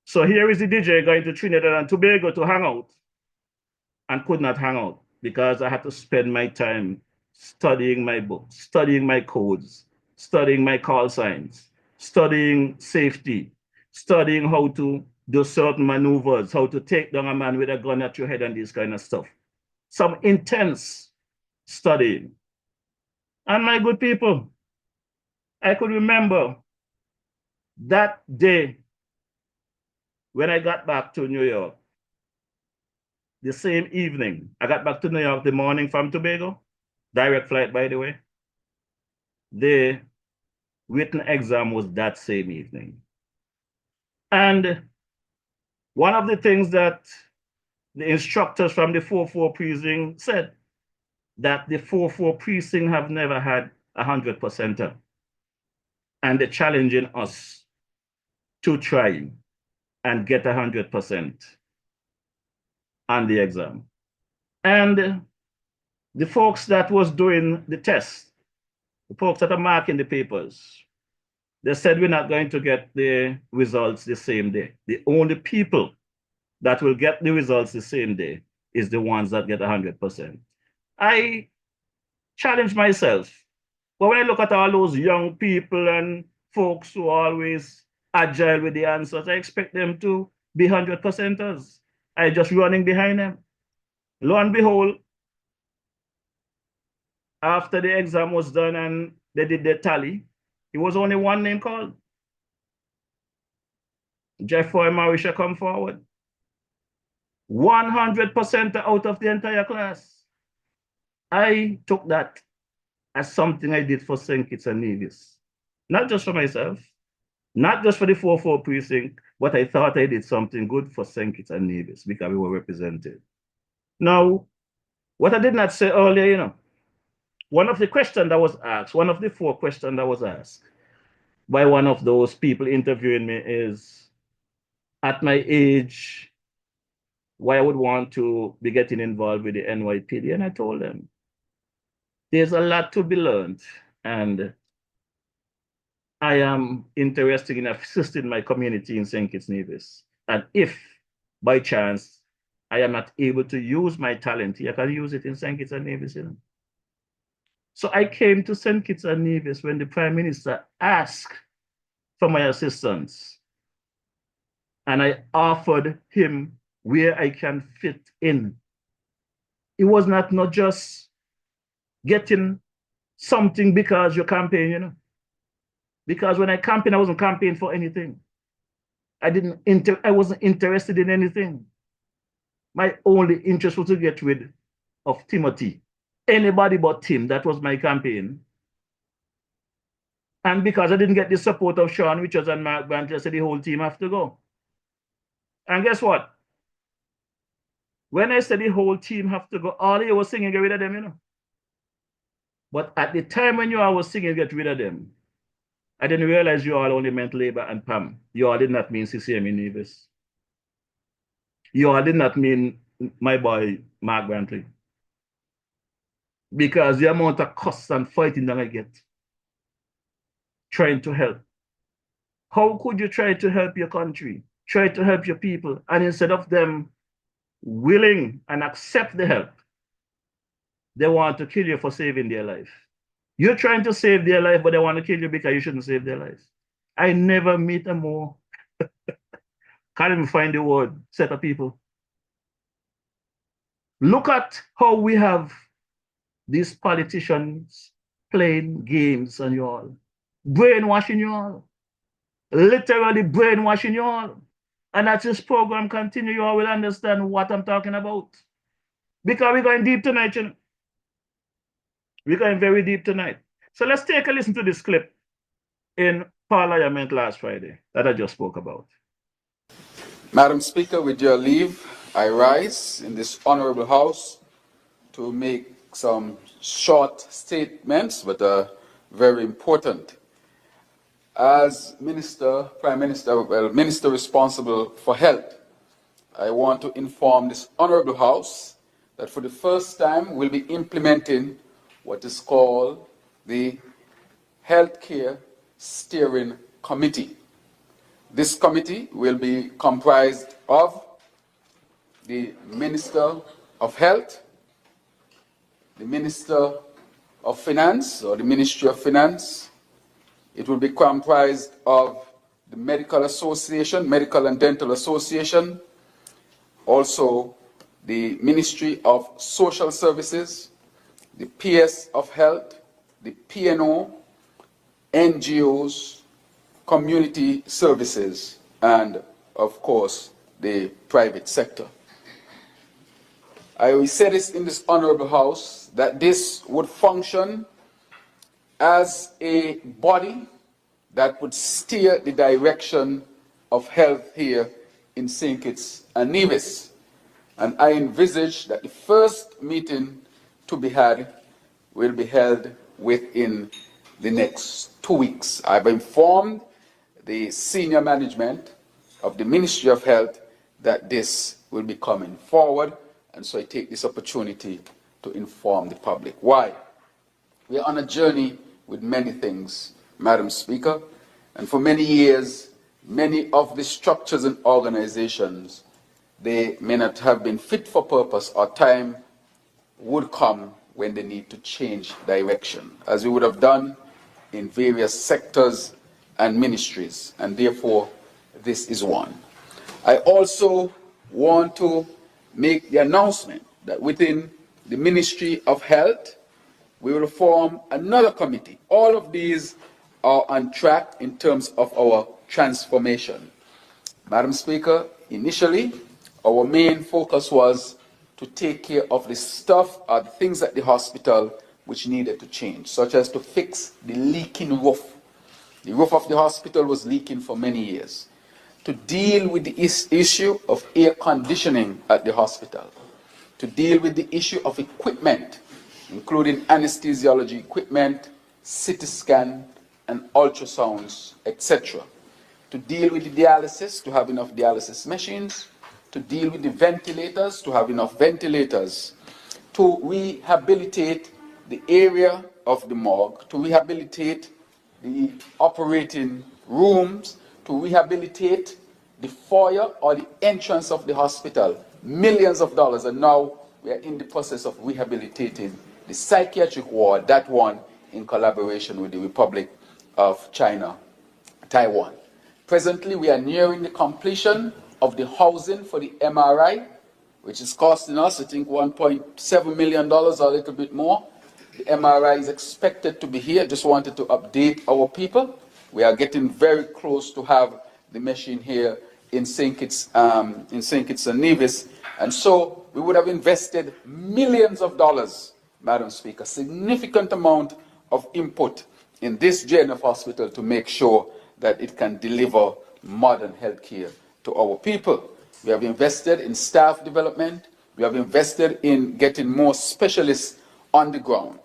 So here is the DJ going to Trinidad and Tobago to hang out and could not hang out because I had to spend my time studying my books, studying my codes, studying my call signs, studying safety, studying how to do certain maneuvers, how to take down a man with a gun at your head and this kind of stuff. Some intense studying. And my good people, I could remember that day when I got back to New York, the same evening. I got back to New York the morning from Tobago, direct flight, by the way. The written exam was that same evening. And one of the things that the instructors from the 4-4 precinct said, that the 4-4 precinct have never had 100%er. And they're challenging us to try and get 100% on the exam. And the folks that was doing the test, the folks that are marking the papers, they said we're not going to get the results the same day. The only people that will get the results the same day is the ones that get 100%. I challenge myself. But when I look at all those young people and folks who are always agile with the answers, I expect them to be 100%ers. I'm just running behind them. Lo and behold, after the exam was done and they did the tally, it was only one name called. Jeffrey Marisha come forward. 100% out of the entire class. I took that as something I did for St. Kitts and Nevis. Not just for myself, not just for the 4-4 precinct, but I thought I did something good for St. Kitts and Nevis because we were represented. Now, what I did not say earlier, one of the questions that was asked, one of the 4 questions that was asked by one of those people interviewing me is, at my age, why I would want to be getting involved with the NYPD. And I told them, there's a lot to be learned. And I am interested in assisting my community in St. Kitts Nevis. And if, by chance, I am not able to use my talent here, I can use it in St. Kitts and Nevis. So I came to St. Kitts and Nevis when the Prime Minister asked for my assistance. And I offered him where I can fit in. It was not just getting something because you're campaigning, Because when I campaigned, I wasn't campaigning for anything. I wasn't interested in anything. My only interest was to get rid of Timothy. Anybody but Tim, that was my campaign. And because I didn't get the support of Sean Richards and Mark Brantley, I said the whole team have to go. And guess what? When I said the whole team have to go, all of you was singing, get rid of them, But at the time when you all was singing, get rid of them, I didn't realize you all only meant Labour and PAM. You all did not mean CCM in Nevis. You all did not mean my boy, Mark Brantley. Because the amount of costs and fighting that I get, trying to help. How could you try to help your country, try to help your people, and instead of them willing and accept the help, they want to kill you for saving their life. You're trying to save their life, but they want to kill you because you shouldn't save their life. I never meet a more, can't even find the word, set of people. Look at how we have these politicians playing games on you all, brainwashing you all, literally brainwashing you all. And as this program continues, you all will understand what I'm talking about. Because we're going deep tonight, We're going very deep tonight. So let's take a listen to this clip in Parliament last Friday that I just spoke about. Madam Speaker, with your leave, I rise in this honorable House to make some short statements, but very important. As Prime Minister, Minister responsible for health, I want to inform this honorable House that for the first time we'll be implementing what is called the Healthcare Steering Committee. This committee will be comprised of the Minister of Health, the Minister of Finance, or the Ministry of Finance. It will be comprised of the Medical Association, Medical and Dental Association, also the Ministry of Social Services, the PS of Health, the PNO, NGOs, community services, and of course, the private sector. I will say this in this honorable house, that this would function as a body that would steer the direction of health here in St. Kitts and Nevis. And I envisage that the first meeting to be had will be held within the next 2 weeks. I've informed the senior management of the Ministry of Health that this will be coming forward, and so I take this opportunity to inform the public. Why? We are on a journey with many things, Madam Speaker, and for many years, many of the structures and organizations, they may not have been fit for purpose, or time would come when they need to change direction, as we would have done in various sectors and ministries, and therefore this is one. I also want to make the announcement that within the Ministry of Health, we will form another committee. All of these are on track in terms of our transformation. Madam Speaker, initially, our main focus was to take care of the stuff or the things at the hospital which needed to change, such as to fix the leaking roof. The roof of the hospital was leaking for many years. To deal with the issue of air conditioning at the hospital. To deal with the issue of equipment, including anesthesiology equipment, CT scan, and ultrasounds, etc. To deal with the dialysis, to have enough dialysis machines. To deal with the ventilators, to have enough ventilators. To rehabilitate the area of the morgue, to rehabilitate the operating rooms, to rehabilitate the foyer or the entrance of the hospital. Millions of dollars, and now we are in the process of rehabilitating the psychiatric ward, that one in collaboration with the Republic of China, Taiwan. Presently, we are nearing the completion of the housing for the MRI, which is costing us, I think, $1.7 million or a little bit more. The MRI is expected to be here. Just wanted to update our people. We are getting very close to have the machine here in St. Kitts and Nevis. And so we would have invested millions of dollars, Madam Speaker, significant amount of input in this JNF hospital to make sure that it can deliver modern health care to our people. We have invested in staff development. We have invested in getting more specialists on the ground.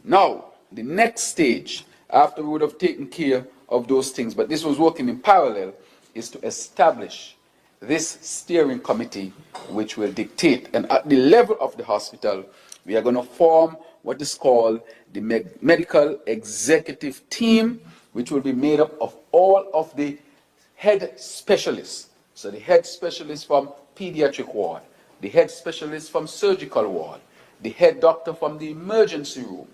Now, the next stage, after we would have taken care of those things, but this was working in parallel, is to establish this steering committee which will dictate. And at the level of the hospital, we are going to form what is called the medical executive team, which will be made up of all of the head specialists. So the head specialist from pediatric ward, the head specialist from surgical ward, the head doctor from the emergency room,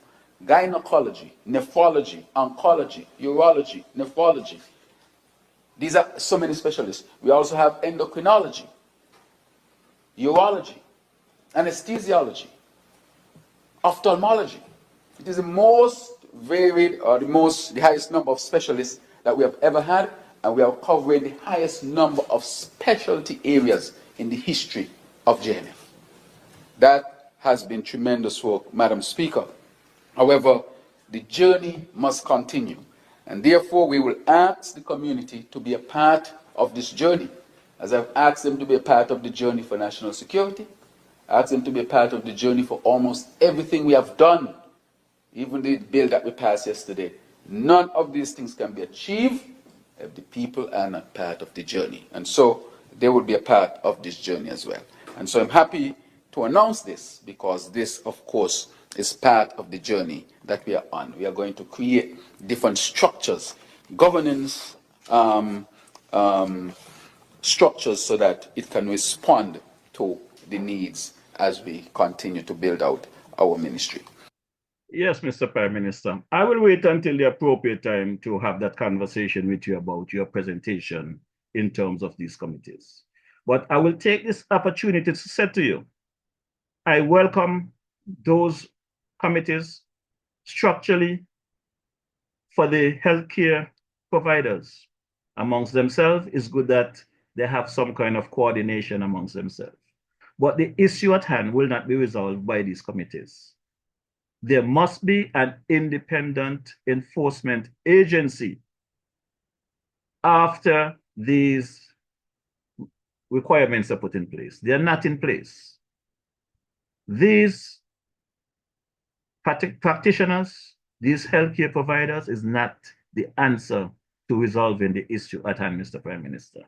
gynecology, nephrology, oncology, urology, nephrology. These are so many specialists. We also have endocrinology, urology, anesthesiology, ophthalmology. It is the most varied, or the highest number of specialists that we have ever had, and we are covering the highest number of specialty areas in the history of JNF. That has been tremendous work, Madam Speaker. However, the journey must continue, and therefore we will ask the community to be a part of this journey, as I've asked them to be a part of the journey for national security, asked them to be a part of the journey for almost everything we have done, even the bill that we passed yesterday. None of these things can be achieved if the people are not part of the journey, and so they will be a part of this journey as well. And so I'm happy to to announce this because this, of course, is part of the journey that we are on. We are going to create different structures, governance structures so that it can respond to the needs as we continue to build out our ministry. Yes, Mr. Prime Minister. I will wait until the appropriate time to have that conversation with you about your presentation in terms of these committees. But I will take this opportunity to say to you, I welcome those committees structurally for the healthcare providers amongst themselves. It's good that they have some kind of coordination amongst themselves. But the issue at hand will not be resolved by these committees. There must be an independent enforcement agency after these requirements are put in place. They are not in place. These practitioners, these healthcare providers is not the answer to resolving the issue at hand, Mr. Prime Minister.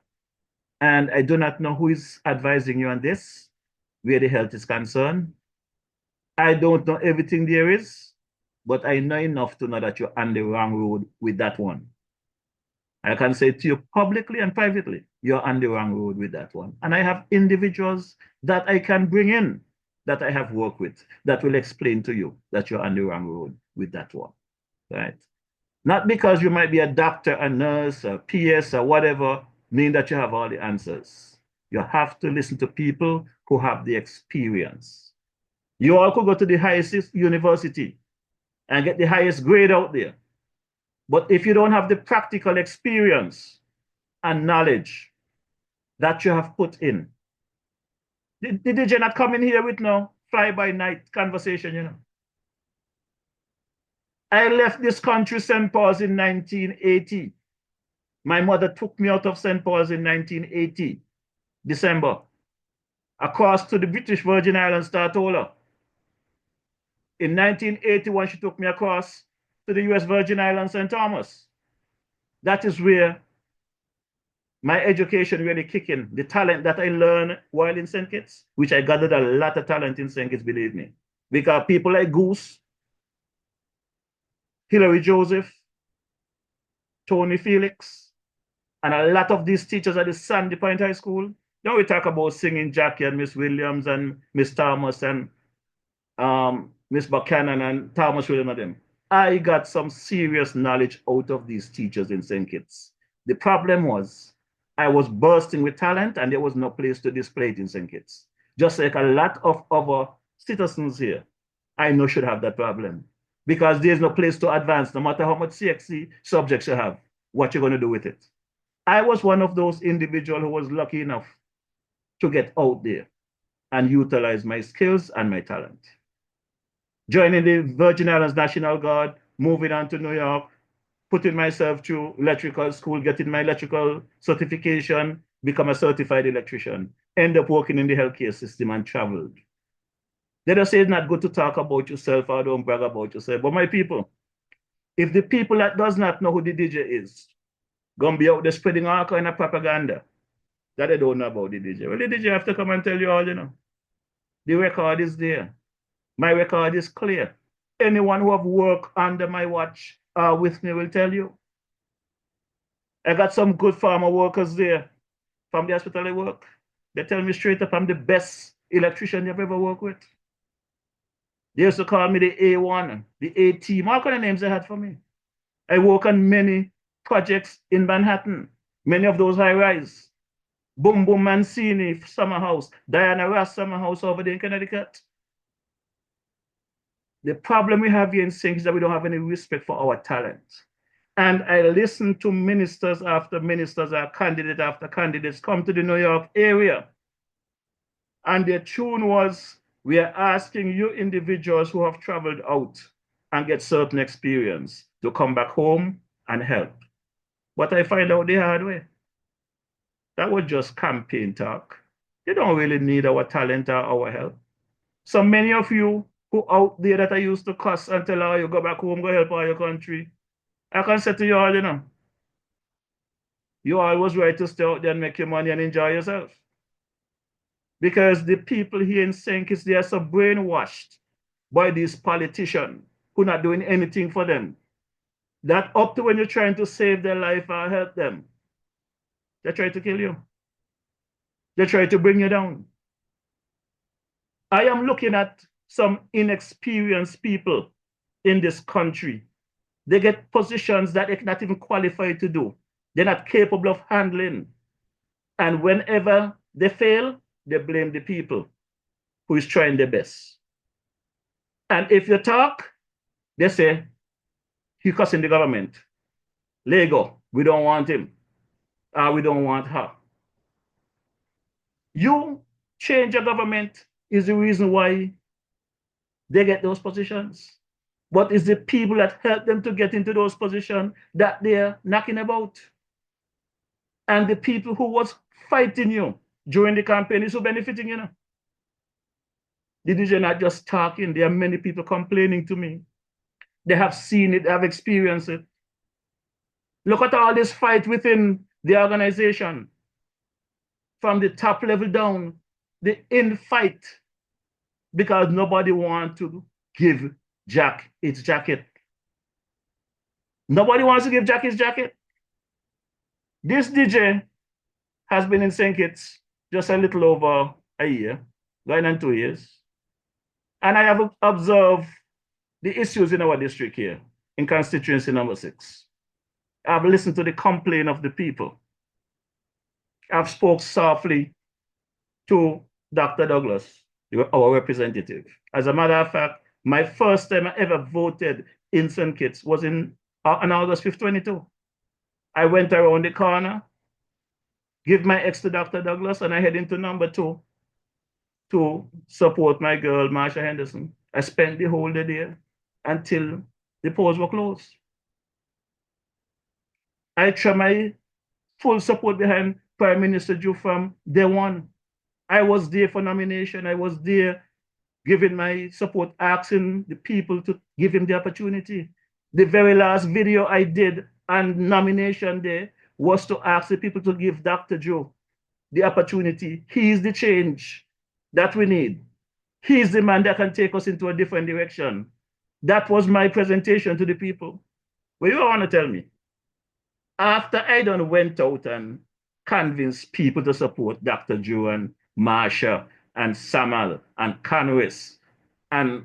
And I do not know who is advising you on this, where the health is concerned. I don't know everything there is, but I know enough to know that you're on the wrong road with that one. I can say to you publicly and privately, you're on the wrong road with that one. And I have individuals that I can bring in that I have worked with that will explain to you that you're on the wrong road with that one, right? Not because you might be a doctor, a nurse, a PS, or whatever, mean that you have all the answers. You have to listen to people who have the experience. You all could go to the highest university and get the highest grade out there. But if you don't have the practical experience and knowledge that you have put in, did you not come in here with no fly-by-night conversation, you know? I left this country, St. Paul's, in 1980. My mother took me out of St. Paul's in 1980, December, across to the British Virgin Islands, Tortola. In 1981, she took me across to the US Virgin Islands, St. Thomas. That is where my education really kicked in. The talent that I learned while in St. Kitts, which I gathered a lot of talent in St. Kitts, believe me. Because people like Goose, Hilary Joseph, Tony Felix, and a lot of these teachers at the Sandy Point High School. Now we talk about singing Jackie and Miss Williams and Miss Thomas and Miss Buchanan and Thomas William and them. I got some serious knowledge out of these teachers in St. Kitts. The problem was I was bursting with talent and there was no place to display it in St. Kitts. Just like a lot of other citizens here, I know should have that problem because there's no place to advance, no matter how much CXC subjects you have, what you're going to do with it. I was one of those individuals who was lucky enough to get out there and utilize my skills and my talent. Joining the Virgin Islands National Guard, moving on to New York, putting myself through electrical school, getting my electrical certification, become a certified electrician, end up working in the healthcare system and traveled. They just say it's not good to talk about yourself or don't brag about yourself. But my people, if the people that does not know who the DJ is, gonna be out there spreading all kind of propaganda that they don't know about the DJ. Well, the DJ have to come and tell you all, you know. The record is there. My record is clear. Anyone who have worked under my watch with me will tell you. I got some good farmer workers there from the hospital I work. They tell me straight up I'm the best electrician they've ever worked with. They used to call me the A1, the A team, all kind of names they had for me. I work on many projects in Manhattan, many of those high-rise. Boom Boom Mancini summer house, Diana Ross summer house over there in Connecticut. The problem we have here in St. is that we don't have any respect for our talent. And I listen to ministers after ministers or candidate after candidates come to the New York area. And their tune was, we are asking you individuals who have traveled out and get certain experience to come back home and help. But I find out the hard way. That was just campaign talk. You don't really need our talent or our help. So many of you who out there that I used to cuss and tell how you go back home, go help all your country, I can say to you all, you know, you all was right to stay out there and make your money and enjoy yourself. Because the people here in St. Kitts, they are so brainwashed by these politicians who are not doing anything for them. That up to when you're trying to save their life or help them, they try to kill you. They try to bring you down. I am looking at some inexperienced people in this country. They get positions that they're not even qualified to do. They're not capable of handling. And whenever they fail, they blame the people who is trying their best. And if you talk, they say, he cussing the government. Lego, we don't want him. We don't want her. You change your government is the reason why they get those positions. But it's the people that help them to get into those positions that they're knocking about. And the people who was fighting you during the campaign is who benefiting, you know. The DJ not just talking. There are many people complaining to me. They have seen it, they have experienced it. Look at all this fight within the organization. From the top level down, the infight, because nobody wants to give Jack its jacket. Nobody wants to give Jack his jacket. This DJ has been in St. Kitts just a little over a year, going on 2 years. And I have observed the issues in our district here, in constituency number 6. I've listened to the complaint of the people. I've spoke softly to Dr. Douglas, our representative. As a matter of fact, my first time I ever voted in St. Kitts was on August 5th, 22. I went around the corner, give my ex to Dr. Douglas, and I head into number 2 to support my girl, Marsha Henderson. I spent the whole day there until the polls were closed. I tried my full support behind Prime Minister Ju from day one. I was there for nomination. I was there giving my support, asking the people to give him the opportunity. The very last video I did on nomination day was to ask the people to give Dr. Joe the opportunity. He is the change that we need. He is the man that can take us into a different direction. That was my presentation to the people. Well, you want to tell me? After I done went out and convinced people to support Dr. Joe and Marsha and Samuel and Conwys and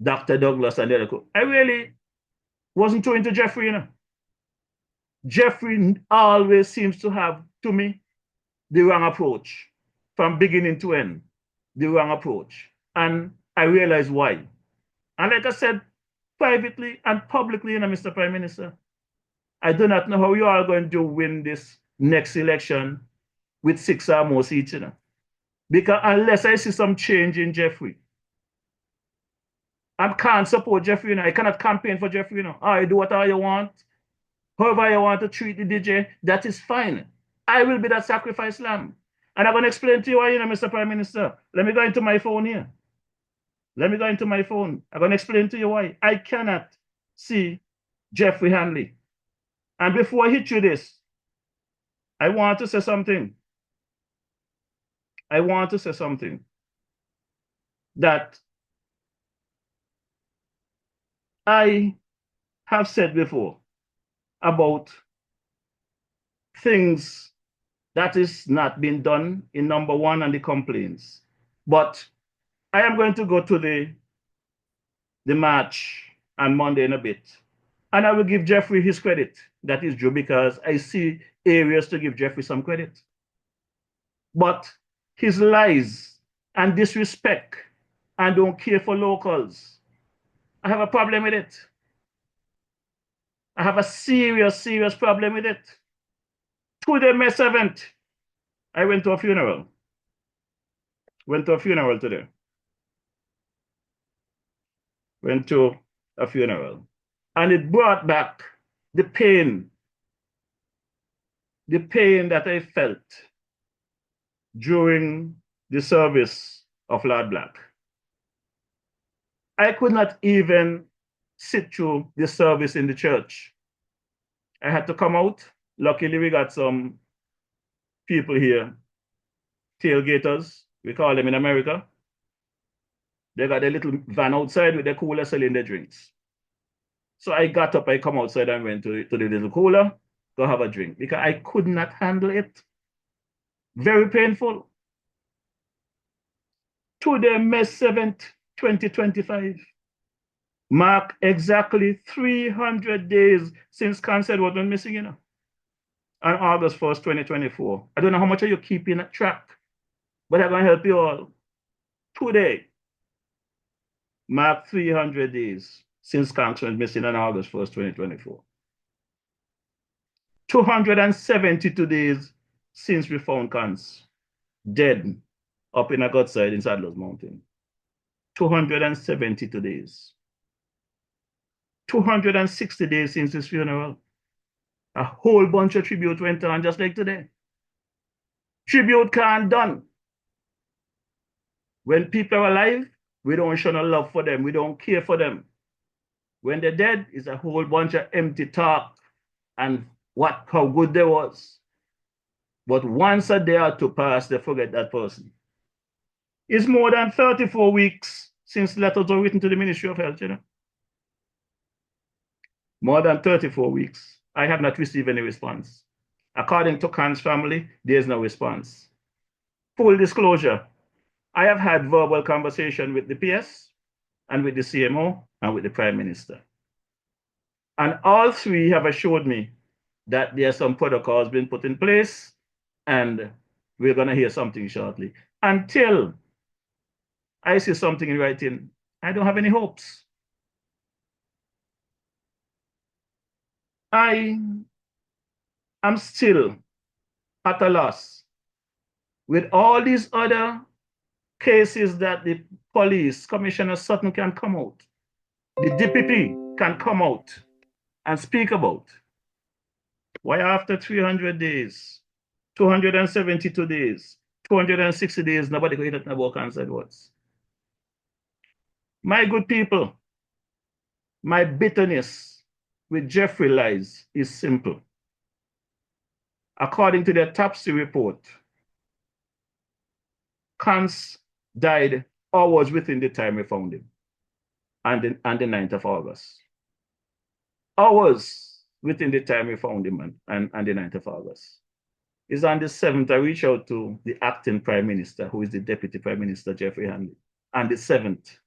Dr. Douglas and the other, I really wasn't too into Jeffrey, you know. Jeffrey always seems to have, to me, the wrong approach from beginning to end, the wrong approach. And I realized why. And like I said, privately and publicly, you know, Mr. Prime Minister, I do not know how you are going to win this next election with 6 or more seats, you know. Because unless I see some change in Jeffrey, I can't support Jeffrey, you know. I cannot campaign for Jeffrey, you know. I do whatever you want. However you want to treat the DJ, that is fine. I will be that sacrifice lamb. And I'm going to explain to you why, you know, Mr. Prime Minister. Let me go into my phone here. Let me go into my phone. I'm going to explain to you why. I cannot see Jeffrey Hanley. And before I hit you this, I want to say something. I want to say something that I have said before about things that is not being done in number 1 and the complaints. But I am going to go to the march on Monday in a bit. And I will give Jeffrey his credit. That is true, because I see areas to give Jeffrey some credit. But his lies and disrespect and don't care for locals, I have a problem with it. I have a serious, serious problem with it. Today, May 7th, I went to a funeral. Went to a funeral today. Went to a funeral. And it brought back the pain that I felt during the service of Lord Black. I could not even sit through the service in the church. I had to come out. Luckily, we got some people here tailgaters, we call them in America. They got their little van outside with their cooler selling their drinks. So I got up, I come outside and went to the little cooler to have a drink because I could not handle it. Very painful. Today, May 7th, 2025, mark exactly 300 days since cancer was missing, on August 1st, 2024. I don't know how much are you keeping track, but I'm going to help you all. Today, mark 300 days since cancer went missing on August 1st, 2024. 272 days since we found Cans dead up in a gut side in Sadler's Mountain. 272 days. 260 days since his funeral. A whole bunch of tribute went on just like today. Tribute can't done. When people are alive, we don't show no love for them. We don't care for them. When they're dead, it's a whole bunch of empty talk and how good they was. But once a day or two pass, they forget that person. It's more than 34 weeks since letters were written to the Ministry of Health, More than 34 weeks. I have not received any response. According to Khan's family, there is no response. Full disclosure, I have had verbal conversation with the PS and with the CMO and with the Prime Minister. And all three have assured me that there are some protocols being put in place and we're going to hear something shortly. Until I see something in writing, I don't have any hopes. I am still at a loss with all these other cases that the police, Commissioner Sutton can come out, the DPP can come out and speak about. Why after 300 days, 272 days, 260 days, nobody could eat about cancer words? My good people, my bitterness with Jeffrey lies is simple. According to the autopsy report, Kans died hours within the time we found him, on the 9th of August. Hours within the time we found him and the 9th of August. It's on the 7th I reached out to the acting Prime Minister, who is the Deputy Prime Minister, Jeffrey Hanley. On the 7th,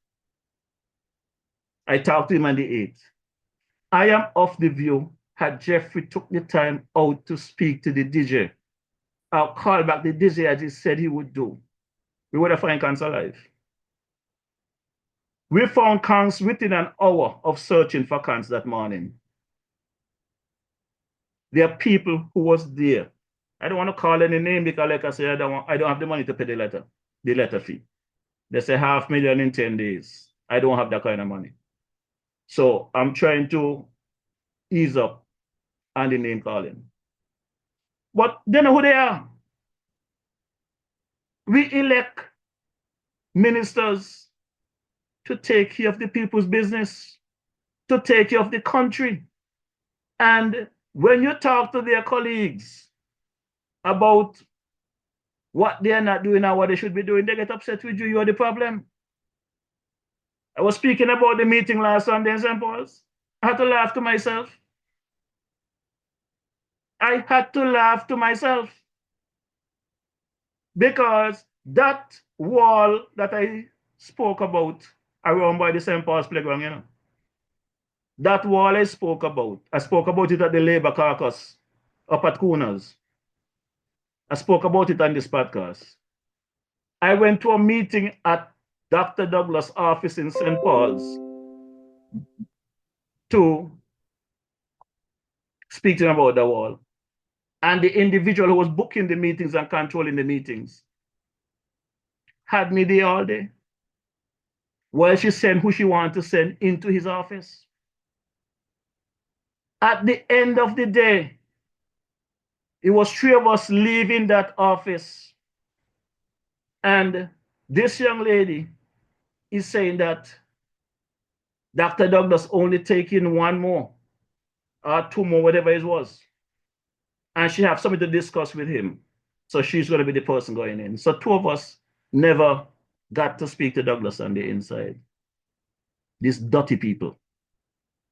I talked to him on the 8th. I am of the view, had Jeffrey took the time out to speak to the DJ, I'll call back the DJ as he said he would do, we would have found Kans alive. We found Kans within an hour of searching for Kans that morning. There are people who was there. I don't want to call any name because, like I said, I don't have the money to pay the letter fee. They say $500,000 in 10 days. I don't have that kind of money. So I'm trying to ease up on the name calling. But they know who they are. We elect ministers to take care of the people's business, to take care of the country. And when you talk to their colleagues about what they're not doing and what they should be doing, they get upset with you. You're the problem. I was speaking about the meeting last Sunday in St. Paul's. I had to laugh to myself. I had to laugh to myself because that wall that I spoke about around by the St. Paul's playground, that wall I spoke about it at the Labour caucus up at Cooners. I spoke about it on this podcast. I went to a meeting at Dr. Douglas' office in St. Paul's to speak to him about the wall. And the individual who was booking the meetings and controlling the meetings had me there all day. While she sent who she wanted to send into his office. At the end of the day, it was 3 of us leaving that office. And this young lady is saying that Dr. Douglas only taking 1 more or 2 more, whatever it was. And she have something to discuss with him. So she's going to be the person going in. So two of us never got to speak to Douglas on the inside. These dirty people.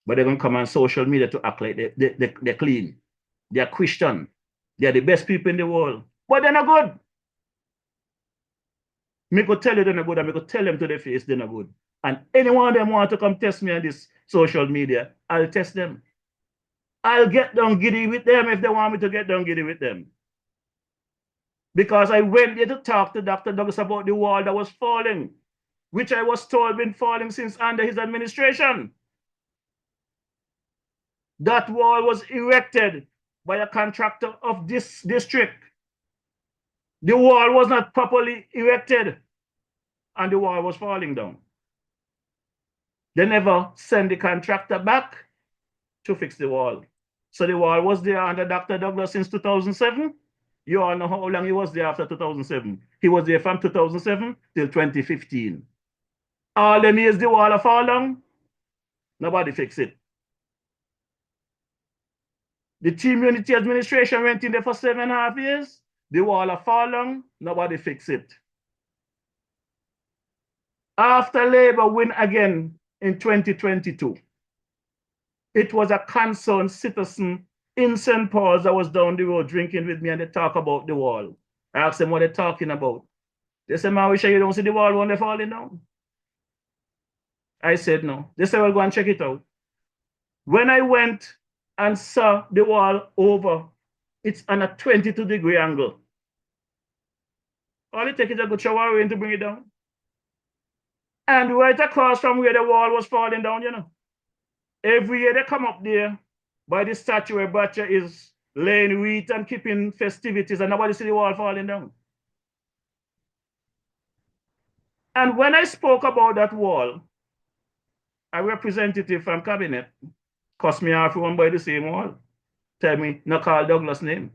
But they're going to come on social media to act like they're clean. They're Christian. They're the best people in the world. But they're not good. Me could tell you they're not good, and me could tell them to their face they're not good. And any one of them want to come test me on this social media, I'll test them. I'll get down giddy with them if they want me to get down giddy with them. Because I went there to talk to Dr. Douglas about the wall that was falling, which I was told been falling since under his administration. That wall was erected by a contractor of this district. The wall was not properly erected, and the wall was falling down. They never sent the contractor back to fix the wall. So the wall was there under Dr. Douglas since 2007. You all know how long he was there after 2007. He was there from 2007 till 2015. All them years the wall fall down, nobody fixed it. The Team Unity administration went in there for 7.5 years. The wall fall down, nobody fixed it. After Labour win again in 2022, it was a concerned citizen in St. Paul's that was down the road drinking with me, and they talk about the wall. I asked them what they're talking about. They said, Marisha, you don't see the wall when they're falling down? I said, no. They said, well, go and check it out. When I went and saw the wall over, it's on a 22-degree angle. All it takes is a good shower rain to bring it down. And right across from where the wall was falling down, you know, every year they come up there by the statue where Butcher is laying wheat and keeping festivities, and nobody see the wall falling down. And when I spoke about that wall, a representative from cabinet cussed me off one by the same wall. Tell me, not call Douglas' name.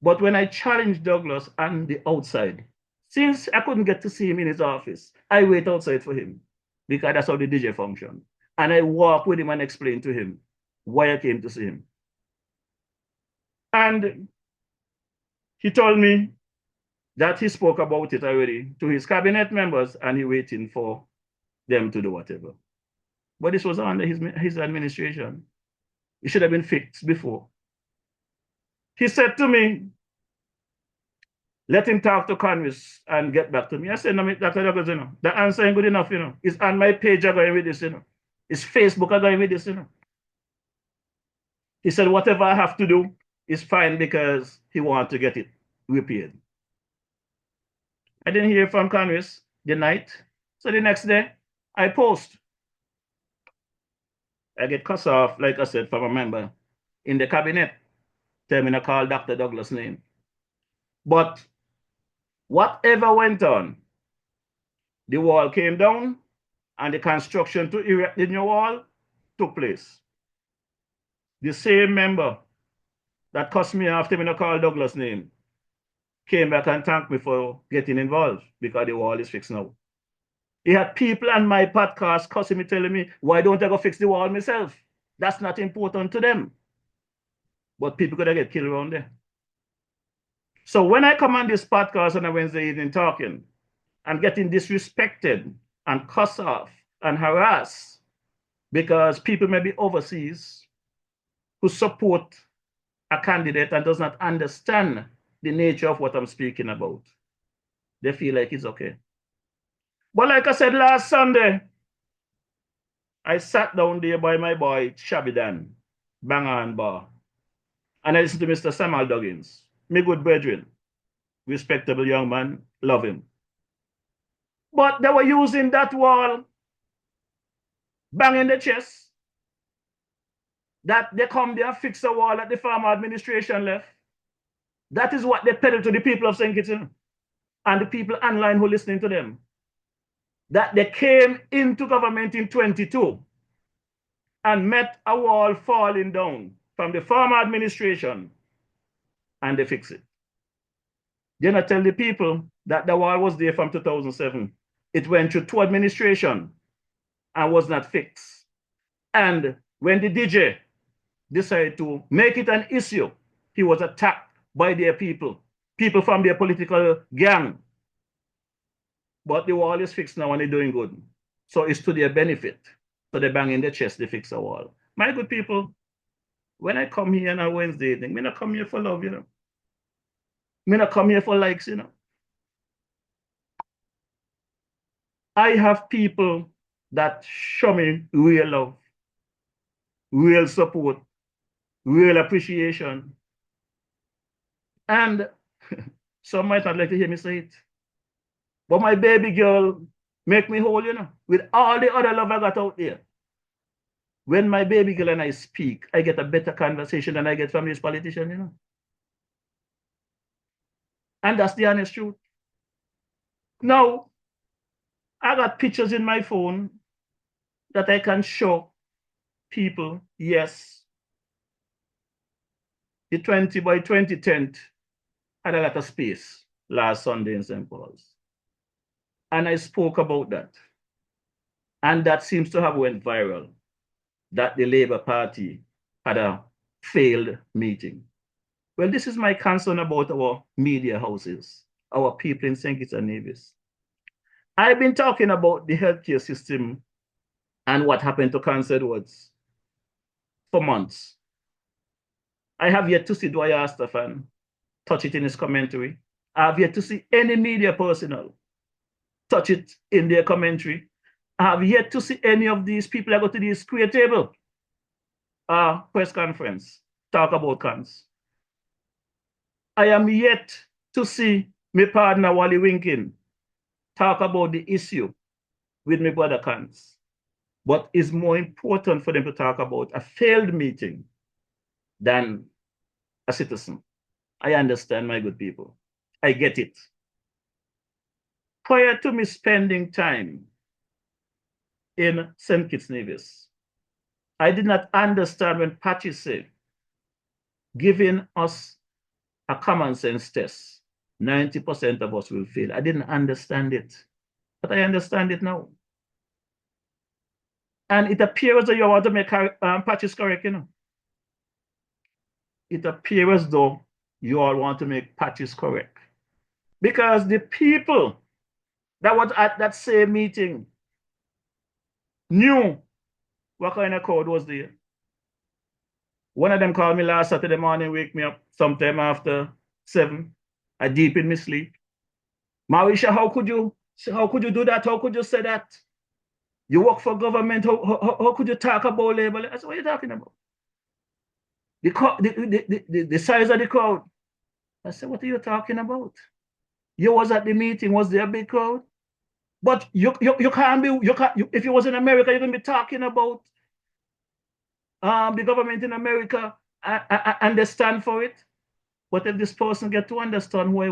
But when I challenged Douglas on the outside, since I couldn't get to see him in his office, I wait outside for him, because that's how the DJ function. And I walk with him and explain to him why I came to see him. And he told me that he spoke about it already to his cabinet members, and he waiting for them to do whatever. But this was under his administration. It should have been fixed before. He said to me, let him talk to Congress and get back to me. I said, no, Dr. Douglas, you know, the answer ain't good enough, you know. It's on my page, I'm going with this, you know. It's Facebook, I'm going with this, you know. He said, whatever I have to do is fine, because he wants to get it repaired. I didn't hear from Congress the night. So the next day, I post. I get cussed off, like I said, from a member in the cabinet. Tell me to call Dr. Douglas' name. But whatever went on, the wall came down, and the construction to erect the new wall took place. The same member that cussed me after me to call Douglas' name came back and thanked me for getting involved, because the wall is fixed now. He had people on my podcast cussing me, telling me, why don't I go fix the wall myself? That's not important to them. But people could have get killed around there. So when I come on this podcast on a Wednesday evening talking and getting disrespected and cussed off and harassed because people may be overseas who support a candidate and does not understand the nature of what I'm speaking about, they feel like it's okay. But like I said last Sunday, I sat down there by my boy Shabidan, Banger and Bar, and I listened to Mr. Samuel Duggins, me good brethren, respectable young man, love him. But they were using that wall, banging the chest, that they come there and fix a wall that the former administration left. That is what they peddle to the people of St. Kitts and the people online who are listening to them. That they came into government in 22 and met a wall falling down from the former administration, and they fix it. They not tell the people that the wall was there from 2007. It went through 2 administrations and was not fixed. And when the DJ decided to make it an issue He was attacked by their people from their political gang. But the wall is fixed now and they're doing good. So it's to their benefit. So they bang in the chest, they fix the wall. My good people, when I come here on a Wednesday evening, I not come here for love, you know. I not come here for likes, you know. I have people that show me real love, real support, real appreciation. And some might not like to hear me say it. But my baby girl make me whole, you know, with all the other love I got out there. When my baby girl and I speak, I get a better conversation than I get from this politician, you know. And that's the honest truth. Now, I got pictures in my phone that I can show people, yes, the 20 by 20 tent had a lot of space last Sunday in St. Paul's. And I spoke about that. And that seems to have went viral, that the Labour Party had a failed meeting. Well, this is my concern about our media houses, our people in St. Kitts and Nevis. I've been talking about the healthcare system and what happened to Cancer Edwards for months. I have yet to see Dwyer Astafan touch it in his commentary. I have yet to see any media personnel touch it in their commentary. I have yet to see any of these people that go to the square table press conference talk about cans. I am yet to see my partner Wally Winkin talk about the issue with my brother Cans. But it's more important for them to talk about a failed meeting than a citizen. I understand, my good people. I get it. Prior to me spending time in St. Kitts Nevis, I did not understand when Patchy said, giving us a common sense test, 90% of us will fail. I didn't understand it, but I understand it now. And it appears that you want to make Patches correct, you know. It appears as though you all want to make Patches correct. Because the people that was at that same meeting knew what kind of crowd was there. One of them called me last Saturday morning, wake me up sometime after 7. I deep in my sleep. Marisha, how could you do that? How could you say that? You work for government. How could you talk about labor? I said, what are you talking about? The size of the crowd. I said, what are you talking about? You was at the meeting. Was there a big crowd? But you can't be, if you was in America, you're going to be talking about the government in America and they stand for it. But if this person get to understand who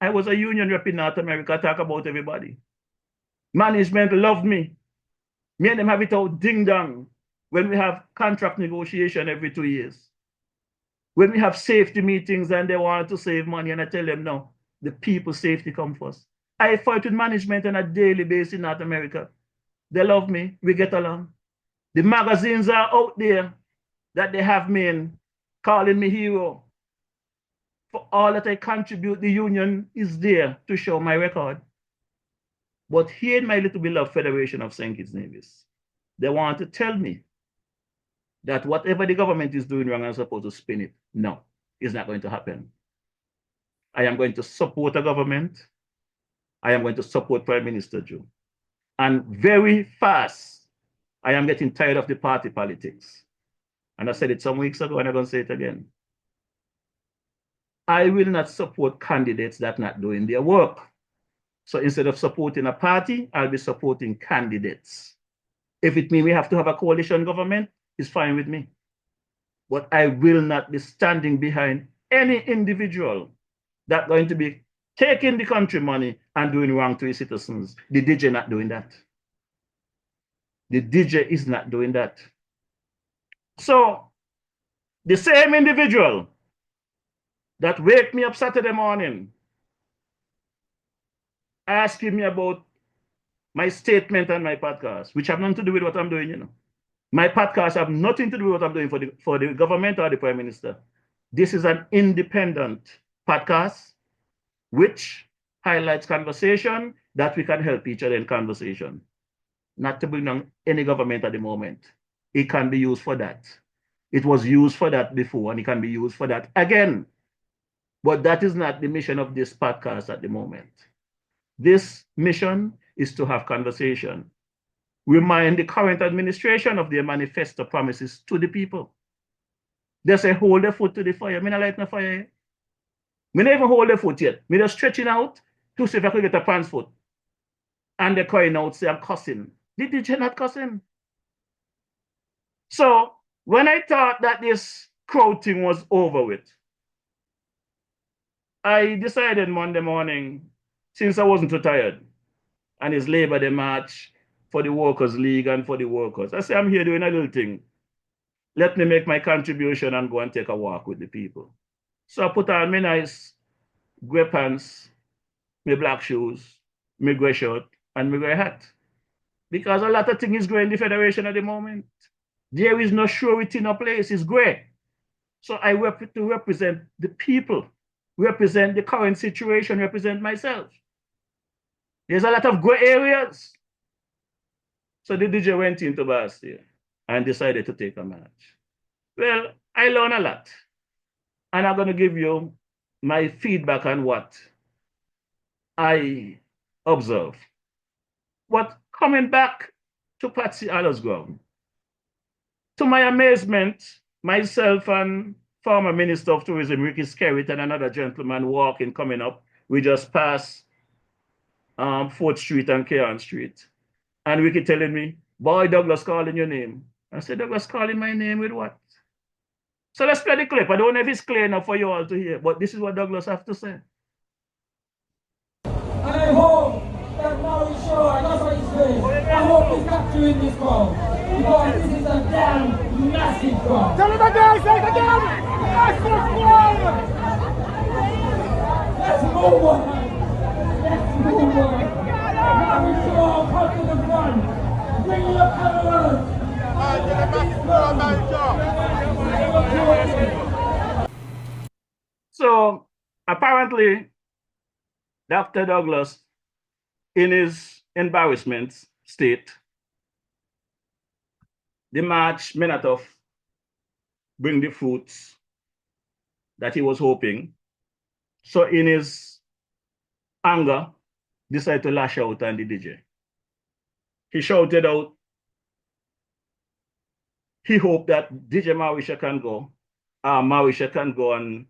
I was a union rep in North America, talk about everybody. Management loved me. Me and them have it out ding dong when we have contract negotiation every 2 years. When we have safety meetings and they want to save money, and I tell them, no, the people's safety comes first. I fight with management on a daily basis in North America. They love me. We get along. The magazines are out there that they have me in, calling me hero. For all that I contribute, the union is there to show my record. But here in my little beloved Federation of St. Kitts Nevis, they want to tell me that whatever the government is doing wrong, I'm supposed to spin it. No, it's not going to happen. I am going to support the government. I am going to support Prime Minister Joe. And very fast, I am getting tired of the party politics. And I said it some weeks ago, and I'm going to say it again. I will not support candidates that are not doing their work. So instead of supporting a party, I'll be supporting candidates. If it means we have to have a coalition government, it's fine with me. But I will not be standing behind any individual that's going to be taking the country money and doing wrong to its citizens. The DJ not doing that. The DJ is not doing that. So the same individual that wake me up Saturday morning asking me about my statement on my podcast, which have nothing to do with what I'm doing, you know. My podcast have nothing to do with what I'm doing for the government or the Prime Minister. This is an independent podcast which highlights conversation that we can help each other in conversation. Not to bring down any government at the moment. It can be used for that. It was used for that before, and it can be used for that again. But that is not the mission of this podcast at the moment. This mission is to have conversation. Remind the current administration of their manifesto promises to the people. They say, hold their foot to the fire. Me not light no fire yet. Me not even hold their foot yet. Me just stretching out to see if I could get a pants foot. And they're crying out, say I'm cussing. Did you not cussing? So when I thought that this crowd thing was over with, I decided Monday morning, since I wasn't too tired, and it's Labor Day march for the Workers' League and for the workers. I say, I'm here doing a little thing. Let me make my contribution and go and take a walk with the people. So I put on my nice grey pants, my black shoes, my grey shirt, and my grey hat. Because a lot of things is grey in the Federation at the moment. There is no surety in a place, it's grey. So I work to represent the people, represent the current situation, represent myself. There's a lot of grey areas. So the DJ went into Bastille and decided to take a march. Well, I learned a lot. And I'm going to give you my feedback on what I observed. But coming back to Patsy Allah's ground, to my amazement, myself and former Minister of Tourism, Ricky Skerritt, and another gentleman walking, coming up, we just passed 4th Street and Kearn Street. And Ricky telling me, boy, Douglas calling your name. I said, Douglas calling my name with what? So let's play the clip. I don't know if it's clear enough for you all to hear, but this is what Douglas has to say. And I hope that now he's sure, that's what he's saying. I hope he's capturing this crowd. Because this is a damn massive crowd. Tell him again, say it again! Massive crowd! Let's move on. Let's move on. Now we sure come to the front. Bring your cameras. So apparently, Dr. Douglas, in his embarrassment state, the march may not have bring the fruits that he was hoping. So in his anger, decided to lash out on the DJ. He shouted out, he hoped that DJ Marisha can go, Marisha can go and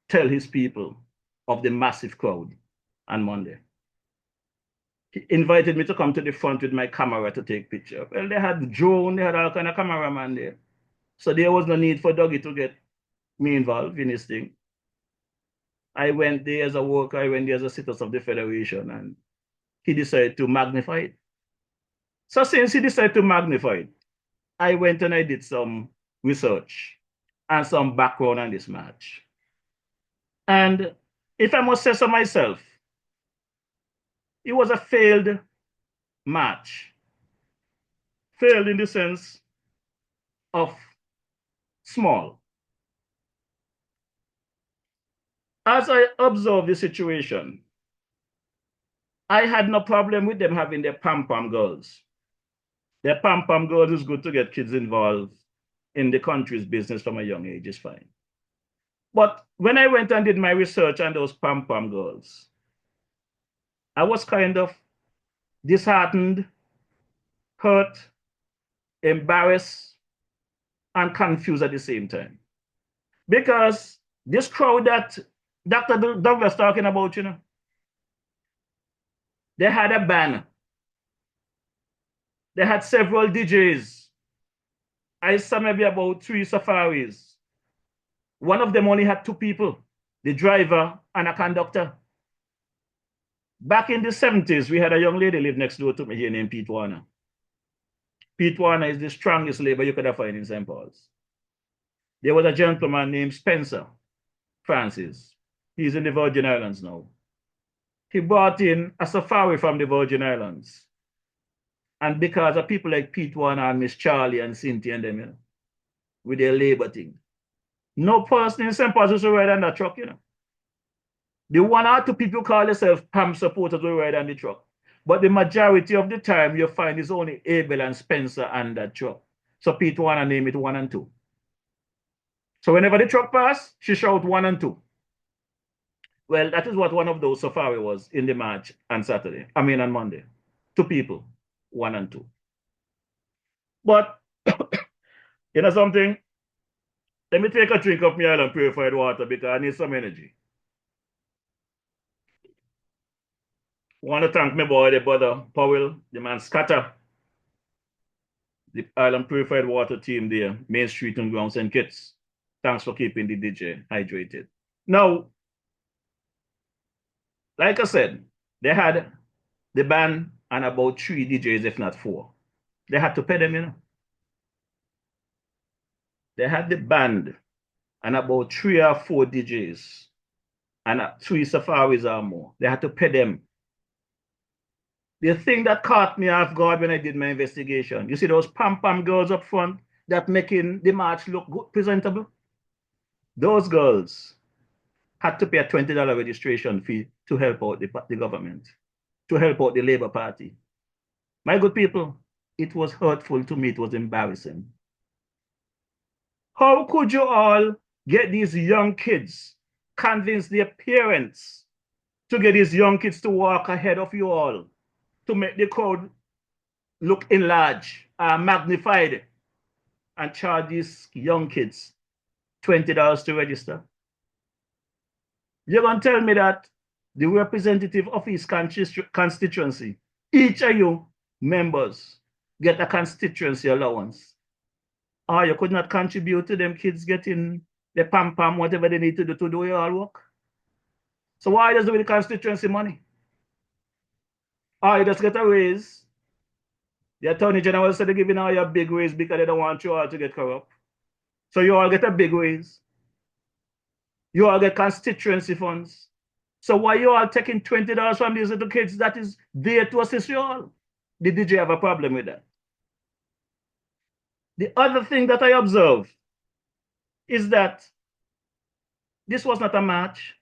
tell his people of the massive crowd on Monday. He invited me to come to the front with my camera to take picture. Well, they had drone, they had all kind of cameraman there. So there was no need for Dougie to get me involved in this thing. I went there as a worker, I went there as a citizen of the Federation, and he decided to magnify it. So since he decided to magnify it, I went and I did some research and some background on this match. And if I must say so myself, it was a failed match. Failed in the sense of small. As I observed the situation, I had no problem with them having their pam-pam girls. Their pam-pam girls is good to get kids involved in the country's business from a young age, is fine. But when I went and did my research on those pam-pam girls, I was kind of disheartened, hurt, embarrassed, and confused at the same time. Because this crowd that Dr. Douglas talking about, you know, they had a band. They had several DJs. I saw maybe about 3 safaris. One of them only had 2 people, the driver and a conductor. Back in the 70s, we had a young lady live next door to me here named Pete Warner. Pete Warner is the strongest labor you could have found in St. Paul's. There was a gentleman named Spencer Francis. He's in the Virgin Islands now. He brought in a safari from the Virgin Islands. And because of people like Pete Warner and Miss Charlie and Cynthia and them, you know, with their labor thing. No person in St. Paul's will ride on that truck, you know. The one or two people call themselves PAM supporters will ride on the truck. But the majority of the time you find is only Abel and Spencer on that truck. So Pete Warner name it 1 and 2. So whenever the truck pass, she shout 1 and 2. Well, that is what one of those safari was in the march on Saturday. I mean on Monday. 2 people, 1 and 2. But you know something? Let me take a drink of my island purified water because I need some energy. I want to thank my boy, the brother Powell, the man Scatter, the Island Purified Water team there, Main Street and Grounds and Kitts. Thanks for keeping the DJ hydrated. Now, like I said, they had the band and about 3 DJs, if not 4. They had to pay them, you know. They had the band and about 3 or 4 DJs and 3 safaris or more. They had to pay them. The thing that caught me off guard when I did my investigation, you see those pam-pam girls up front that making the march look good, presentable? Those girls had to pay a $20 registration fee to help out the government, to help out the Labour Party. My good people, it was hurtful to me. It was embarrassing. How could you all get these young kids, convince their parents to get these young kids to walk ahead of you all, to make the crowd look enlarged, magnified, and charge these young kids $20 to register? You're going to tell me that the representative of his constituency, each of you members, get a constituency allowance. Or you could not contribute to them kids getting the pam-pam, whatever they need to do your work. So why does it with the constituency money? Or you just get a raise. The Attorney General said they're giving all you a big raise because they don't want you all to get corrupt. So you all get a big raise. You all get constituency funds. So why you all taking $20 from these little kids that is there to assist you all? Did you have a problem with that? The other thing that I observe is that this was not a march.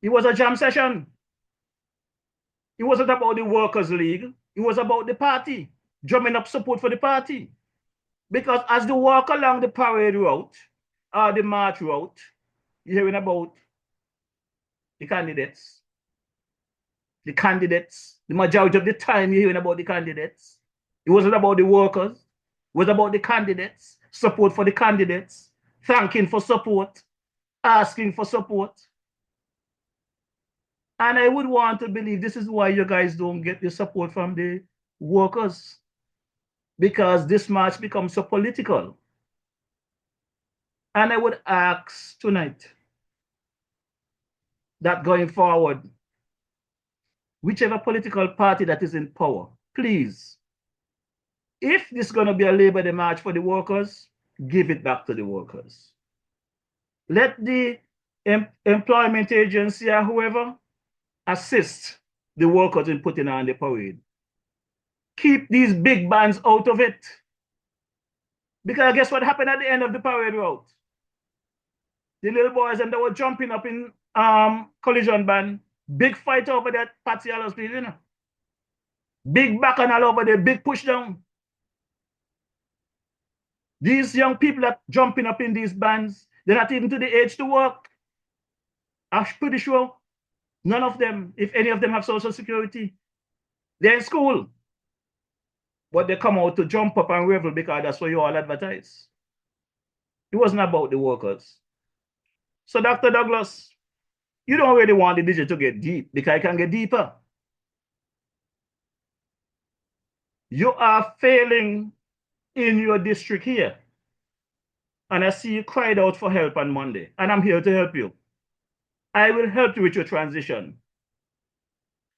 It was a jam session. It wasn't about the Workers' League. It was about the party, drumming up support for the party. Because as they walk along the parade route, or the march route, you're hearing about the candidates. The candidates, the majority of the time you're hearing about the candidates. It wasn't about the workers. It was about the candidates, support for the candidates, thanking for support, asking for support. And I would want to believe this is why you guys don't get the support from the workers. Because this march becomes so political. And I would ask tonight that going forward, whichever political party that is in power, please, if this is going to be a Labor Day march for the workers, give it back to the workers. Let the employment agency or whoever assist the workers in putting on the parade. Keep these big bands out of it. Because guess what happened at the end of the parade route? The little boys and they were jumping up in collision band. Big fight over that Patsy Allo Street, you know. Big bacchanal over there, big push down. These young people that jumping up in these bands, they're not even to the age to work. I'm pretty sure none of them, if any of them have Social Security, they're in school. But they come out to jump up and revel because that's what you all advertise. It wasn't about the workers. So Dr. Douglas, you don't really want the DJ to get deep because it can get deeper. You are failing in your district here. And I see you cried out for help on Monday. And I'm here to help you. I will help you with your transition.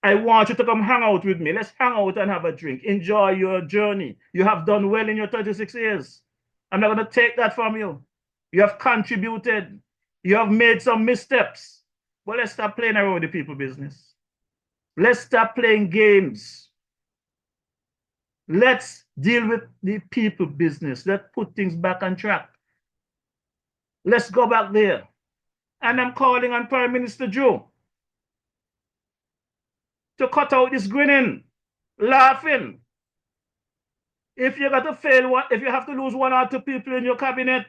I want you to come hang out with me. Let's hang out and have a drink. Enjoy your journey. You have done well in your 36 years. I'm not going to take that from you. You have contributed. You have made some missteps. But let's stop playing around with the people business. Let's stop playing games. Let's deal with the people business. Let's put things back on track. Let's go back there. And I'm calling on Prime Minister Joe to cut out this grinning, laughing. If you got to fail, if you have to lose one or two people in your cabinet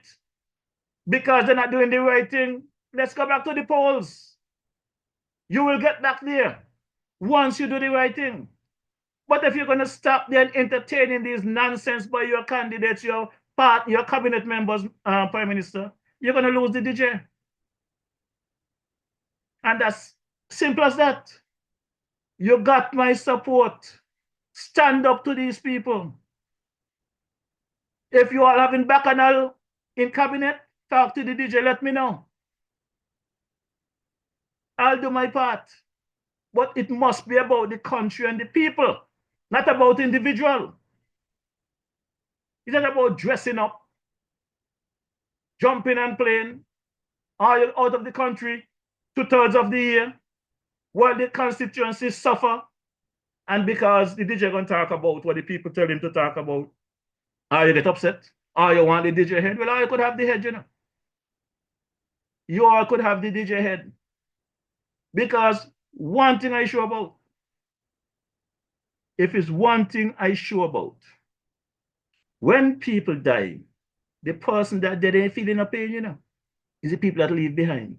because they're not doing the right thing, let's go back to the polls. You will get back there once you do the right thing. But if you're going to stop then entertaining these nonsense by your candidates, your cabinet members, Prime Minister, you're going to lose the DJ. And that's simple as that. You got my support. Stand up to these people. If you are having bacchanal in cabinet, talk to the DJ, let me know. I'll do my part. But it must be about the country and the people, not about individual. It's not about dressing up, jumping and playing, are you out of the country 2/3 of the year, while the constituencies suffer, and because the DJ going to talk about what the people tell him to talk about, you get upset, you want the DJ head? Well, you could have the head, you know. You all could have the DJ head. Because one thing I sure about, if it's one thing I sure about, when people die, the person that they ain't feeling no pain, you know, is the people that leave behind.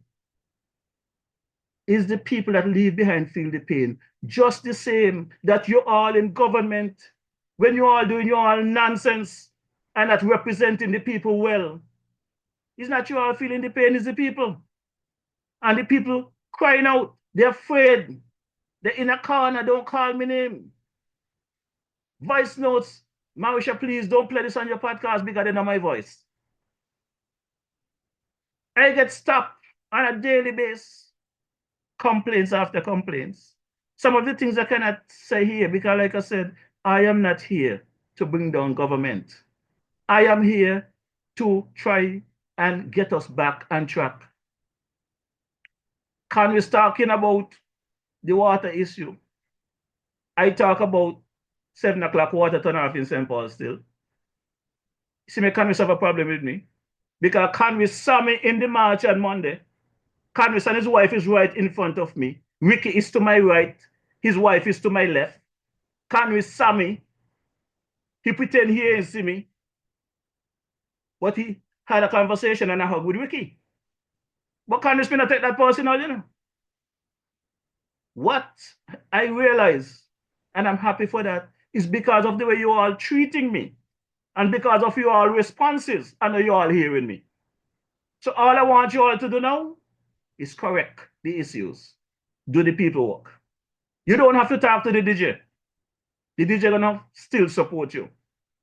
Is the people that leave behind feel the pain. Just the same that you're all in government, when you're all doing your all nonsense and not representing the people well. It's not you all feeling the pain, it's the people. And the people crying out, they're afraid. They're in a corner, don't call me name. Voice notes, Marisha, please don't play this on your podcast because they know my voice. I get stopped on a daily basis. Complaints after complaints. Some of the things I cannot say here because, like I said, I am not here to bring down government. I am here to try and get us back on track. Can we start talking about the water issue? I talk about 7 o'clock water turn off in St. Paul still. See, Conwis have a problem with me because Conwis saw me in the march on Monday. Conwis and his wife is right in front of me. Ricky is to my right. His wife is to my left. Conwis saw me. He pretend he ain't see me. But he had a conversation and a hug with Ricky. But Conwis may not take that personal, you know. What I realize, and I'm happy for that, is because of the way you all treating me and because of your all responses. I know you all hearing me. So all I want you all to do now is correct the issues. Do the people work. You don't have to talk to the DJ. The DJ gonna still support you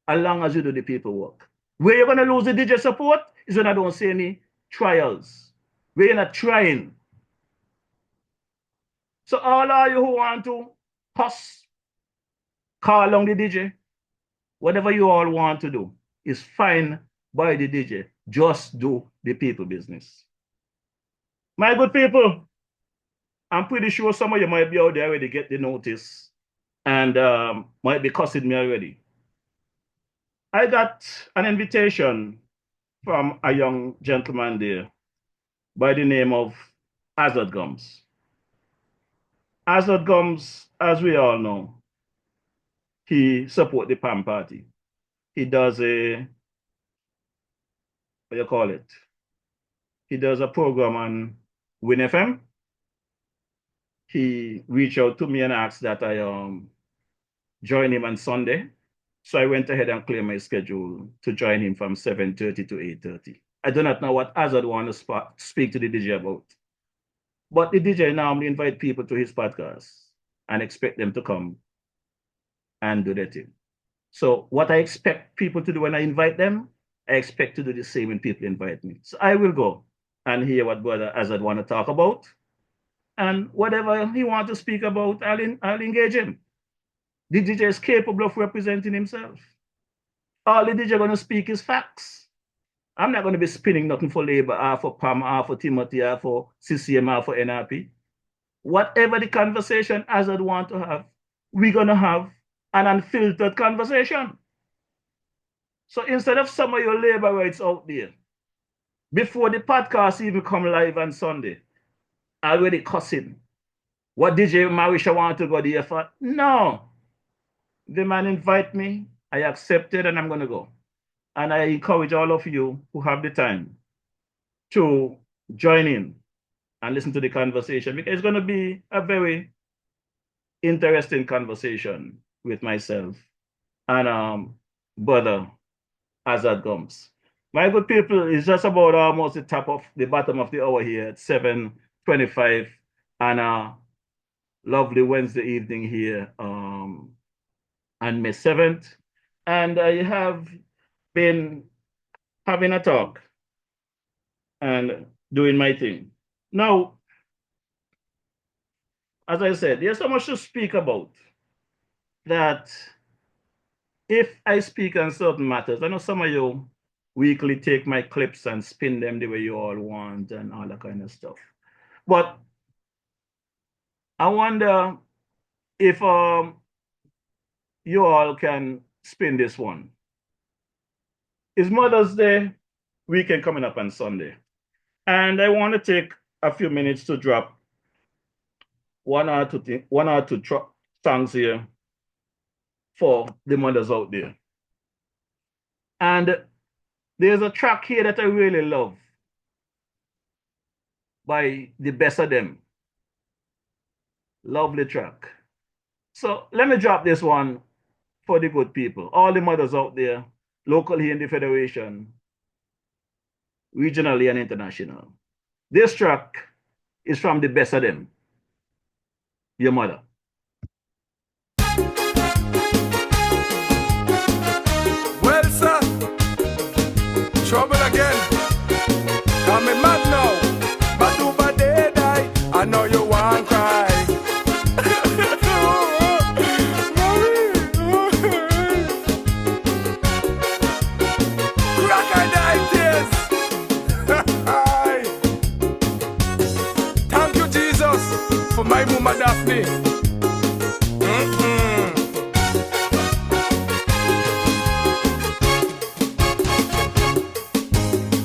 as long as you do the people work. Where you're gonna lose the DJ support is when I don't see any trials. Where you're not trying. So all of you who want to cuss, call on the DJ, whatever you all want to do is fine by the DJ. Just do the people business. My good people, I'm pretty sure some of you might be out there already get the notice and might be cussing me already. I got an invitation from a young gentleman there by the name of Hazard Gums. Hazard Gums, as we all know, he supports the PAM party. He does a, what do you call it? He does a program on Win FM. He reached out to me and asked that I join him on Sunday. So I went ahead and cleared my schedule to join him from 7:30 to 8:30. I do not know what Hazard wants to speak to the DJ about. But the DJ normally invite people to his podcast and expect them to come and do their thing. So what I expect people to do when I invite them, I expect to do the same when people invite me. So I will go and hear what Brother Hazard want to talk about. And whatever he wants to speak about, I'll engage him. The DJ is capable of representing himself. All the DJ going to speak is facts. I'm not going to be spinning nothing for Labour, or for PAM, or for Timothy, or for CCM, or for NRP. Whatever the conversation Hazard want to have, we're going to have, an unfiltered conversation. So instead of some of your labor rights out there, before the podcast even come live on Sunday, already cussing. What DJ Marisha want to go there for? No. The man invite me, I accepted, and I'm going to go. And I encourage all of you who have the time to join in and listen to the conversation, because it's going to be a very interesting conversation with myself and brother Azad Gums. My good people, it's just about almost the bottom of the hour here at 7:25, and a lovely Wednesday evening here on May 7th. And I have been having a talk and doing my thing. Now, as I said, there's so much to speak about that if I speak on certain matters, I know some of you weekly take my clips and spin them the way you all want and all that kind of stuff. But I wonder if you all can spin this one. It's Mother's Day weekend coming up on Sunday. And I want to take a few minutes to drop one or two songs here for the mothers out there. And there's a track here that I really love by the best of them. Lovely track. So let me drop this one for the good people, all the mothers out there, locally in the Federation, regionally and international. This track is from the best of them, your mother. Well, sir, trouble again. I'm a mad now, but over there die. I know you want cry. Crocodile tears. Thank you, Jesus, for my mama Daphne.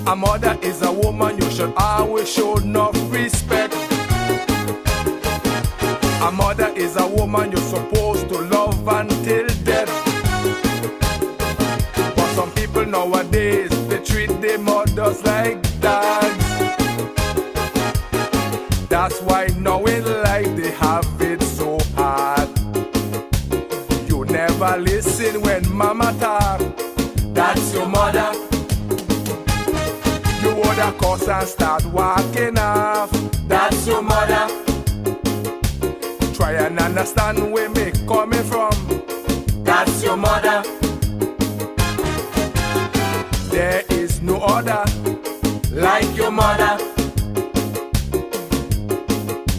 A mother is a woman you should always show enough respect. A mother is a woman you're supposed to love until death. But some people nowadays, they treat their mothers like dogs. That's why now in life they have it so hard. You never listen when mama talk. That's your mother. You woulda cuss and start walking off. That's your mother. Try and understand where me coming from. That's your mother. There is no other like your mother.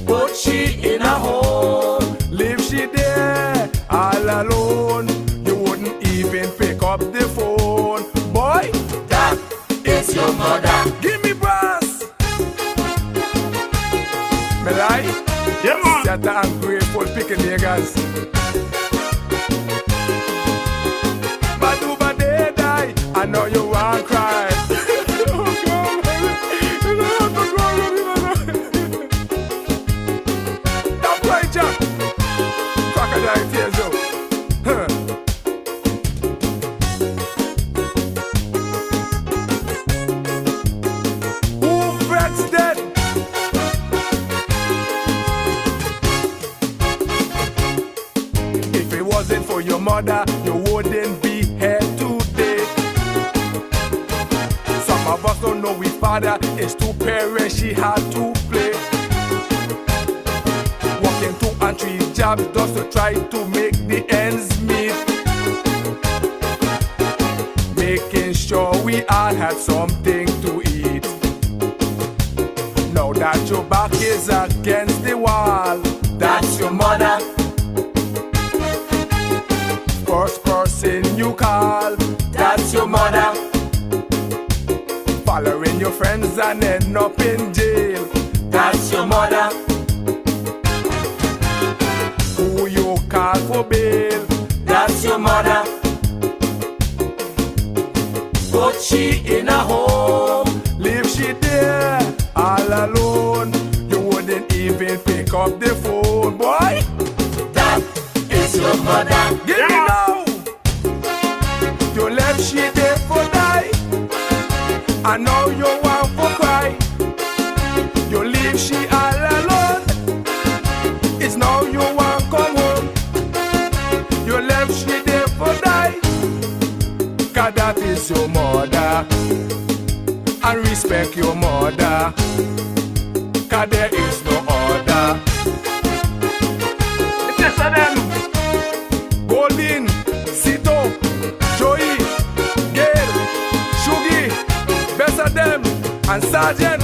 Put she in a home, leave she there all alone. You wouldn't even pick up the phone. Boy, that is your mother. Give me brass. Me lie? Yeah, man. Set and grateful picking niggas. But they die. I know you want cry. Don't play Jack. Crocodile tears out. Huh. Fred's dead. If it wasn't for your mother, you wouldn't be here today. Some of us don't know we father is two parents she had to play. Working 2 and 3 jobs just to try to make the ends meet. Making sure we all had something to eat. Now that your back is against the wall, that's your mother. First person you call, that's your mother. Following your friends and end up in jail, that's your mother. Who you call for bail, that's even pick up the phone, boy. That is your mother. Give me now. You left she there for die, and now you want for cry. You leave she all alone. It's now you want come home. You left she there for die. 'Cause that is your mother, and respect your mother, 'cause there is no other. Yes, I them. Golden, Sito, Joey, Gail, Shugi, best of them, and Sergeant.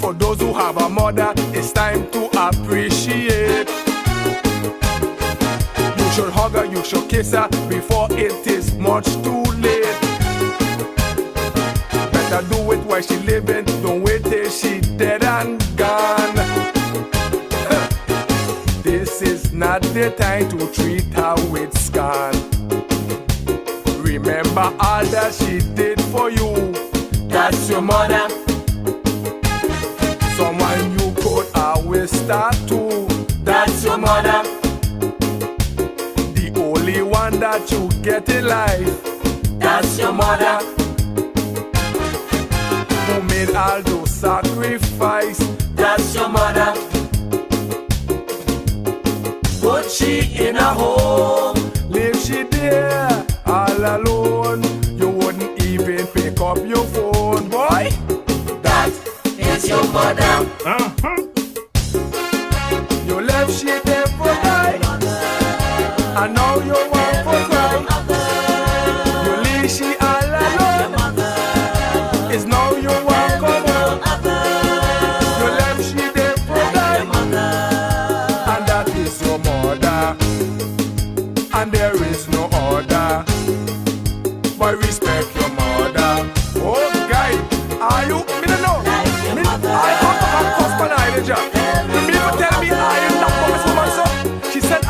For those who have a mother, it's time to appreciate. You should hug her, you should kiss her before it is much too late. Better do it while she living, don't wait till she dead and gone. This is not the time to treat her with scorn. Remember all that she did for you. That's your mother. Someone you could always start to. That's your mother. The only one that you get in life. That's your mother. Who made all those sacrifice. That's your mother. Put she in a home. Leave she there all alone. You wouldn't even pick up your phone, boy. That is your mother. You left she there for die, and now you want for cry. You leave she all alone. It's now you want come home. You left she there for die, and that is your mother, and there is no other. Boy, respect your mother. Oh, guy, are you? Me don't know. I come from Cuspan Island, Jack. The people tell me I am not from this woman, so she said, I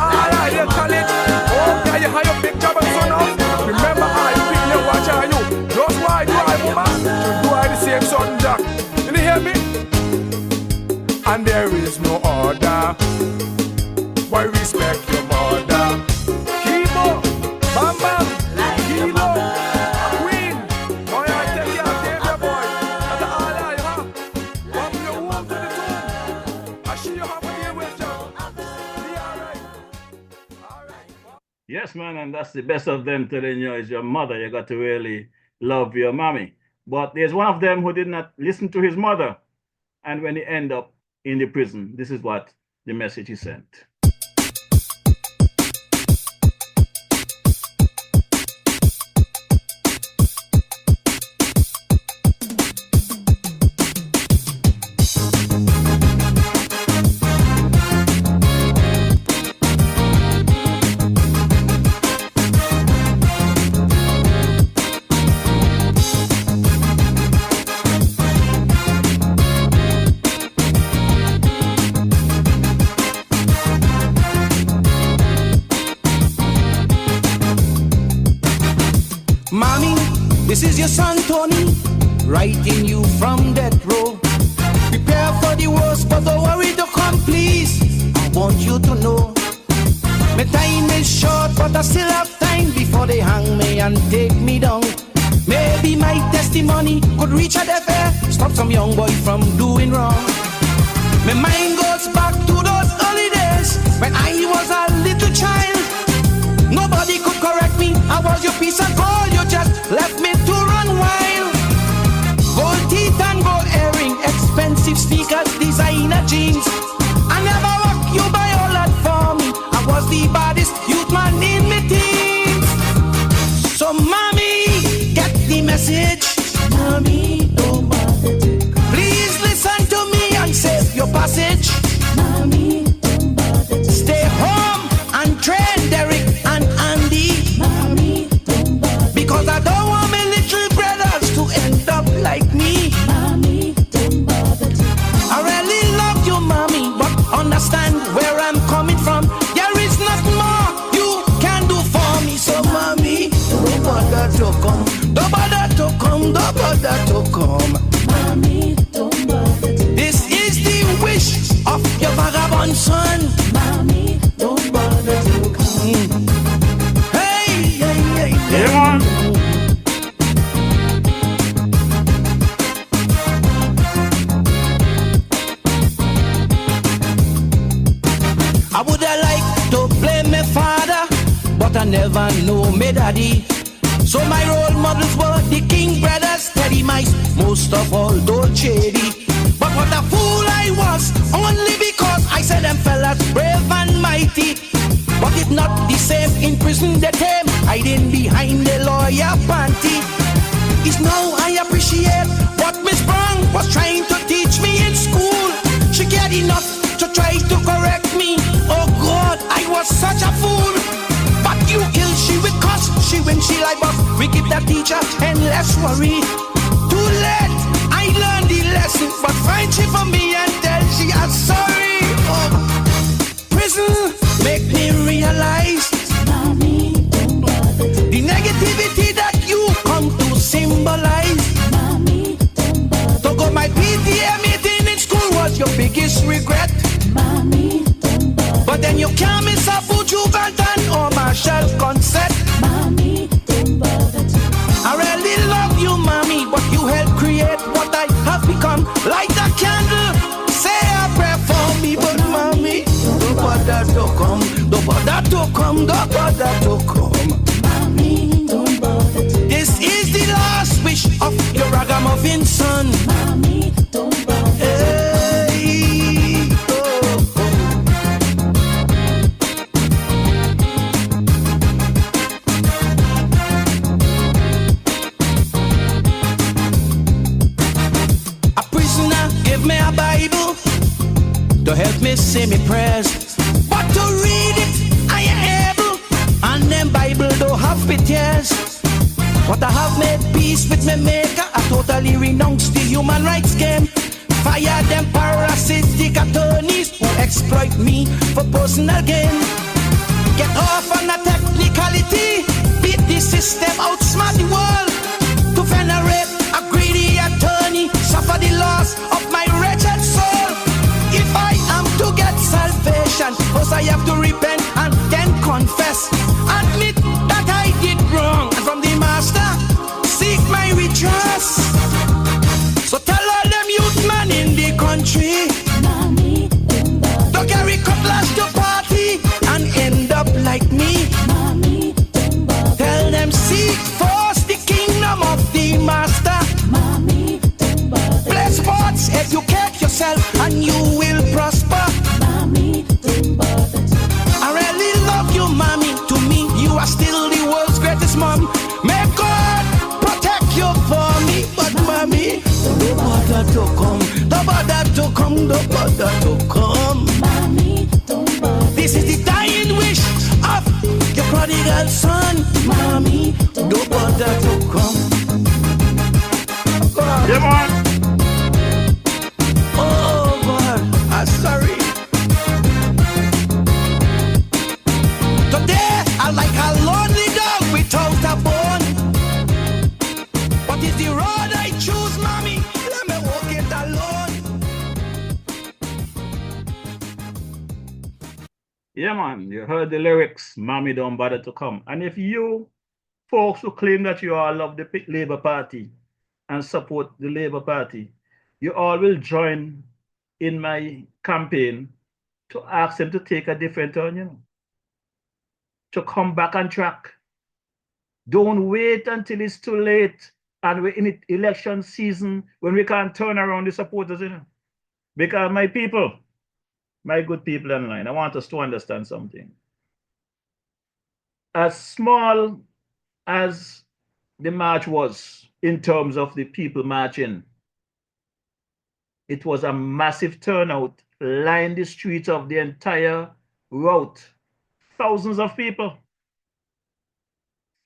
in college. Oh, yeah, you have your big job and so now. Remember, I pick you, watch how you. Just why do I, woman? You do I the same son, Jack. Did you hear me? And there is no order. Why respect your mother? Kibo, Bam Bam, Kilo, Queen. Oh, yeah, I take care of David, boy. That's all I have. From your womb to the tomb. I see you have a deal with Jack. Be alright. Alright. Yes, man, and that's the best of them telling you is your mother. You got to really love your mommy. But there's one of them who did not listen to his mother. And when he end up in the prison, this is what the message he sent. Mommy, this is your son Tony, writing you from death row. Prepare for the worst, but don't worry to come, please. I want you to know, my time is short, but I still have time before they hang me and take me down. Maybe my testimony could reach a deaf ear, stop some young boy from doing wrong. My mind goes back to those early days when I was a little child. Nobody could correct me, I was your piece of gold, you just left me to run wild. Gold teeth and gold earring, expensive sneakers, designer jeans. I never rock you by all that for me, I was the baddest youth man in my teens. So mommy, get the message. Mommy, don't bother to. Please listen to me and save your passage. Mommy, don't bother to. Stay home and train Derek and Andy. Mommy, to come. Don't bother to come, don't bother to come. Mommy, don't bother to come. This is the wish of your vagabond son. Mommy, don't bother to come. Hey, hey, hey, Hey, man. I woulda liked to play my father, but I never know me daddy. So my role models were the King brothers, Teddy Mice, most of all Dolce. But what a fool I was, only because I said them fellas brave and mighty. But it's not the same in prison, they tame, hiding behind the lawyer panty. It's now I appreciate what Miss Brown was trying to teach me in school. She cared enough to try to correct me. Oh God, I was such a fool. But you kill she with cuss, she when she like us. We give that teacher endless worry. Too late, I learned the lesson, but find she for me and tell she I'm sorry. Oh, prison make me realize, Mommy, don't bother. The negativity that you come to symbolize. Mommy, don't bother. To go my PTA meeting in school was your biggest regret. Mommy, don't bother. But then you can't miss a Buju Banton or Marshall concert. Mommy, don't bother. I really love you, Mommy, but you helped create what I have become. Light a candle, say a prayer for me, but Mommy, don't bother to come, don't bother to come, don't bother to come. Mommy, don't bother to come. This is the last wish of your ragamuffin son. Mommy, don't bother. Hey, oh, oh. A prisoner give me a Bible to help me say me prayers, but to read it I ain't able, and them Bible don't have pictures. But I have made peace with me maker. I totally renounce the human rights game. Fire them parasitic attorneys who exploit me for personal gain. Get off on a technicality, beat the system, outsmart the world. To venerate a greedy attorney, suffer the loss of my wretched soul. If I am to get salvation, first I have to repent and then confess. Admit that I did wrong, and from the master, seek my redress. So tell all them youth man in the country, Mommy, don't carry cutlass to party and end up like me. Mommy, tell them seek first the kingdom of the master. Mommy, play sports, educate yourself, and you will prosper. Mommy, I really love you, Mommy. To me, you are still the world's greatest mom. May God protect you for me, but Mommy, don't bother to come, don't bother to come, don't bother to come. Mommy, don't bother. This is the dying wish of your prodigal son. Mommy, don't bother to come. God. Yeah, man. Oh God, I'm sorry. Today I'm like a lonely dog without a bone. What is the road I choose, Mommy? Let me walk it alone. Yeah, man. You heard the lyrics. Mommy, don't bother to come. And if you folks who claim that you all love the Labour Party and support the Labour Party, you all will join in my campaign to ask them to take a different turn, you know, to come back on track. Don't wait until it's too late and we're in election season when we can't turn around the supporters, you know. Because my people, my good people online, I want us to understand something. As small as the march was in terms of the people marching, it was a massive turnout, lined the streets of the entire route. Thousands of people.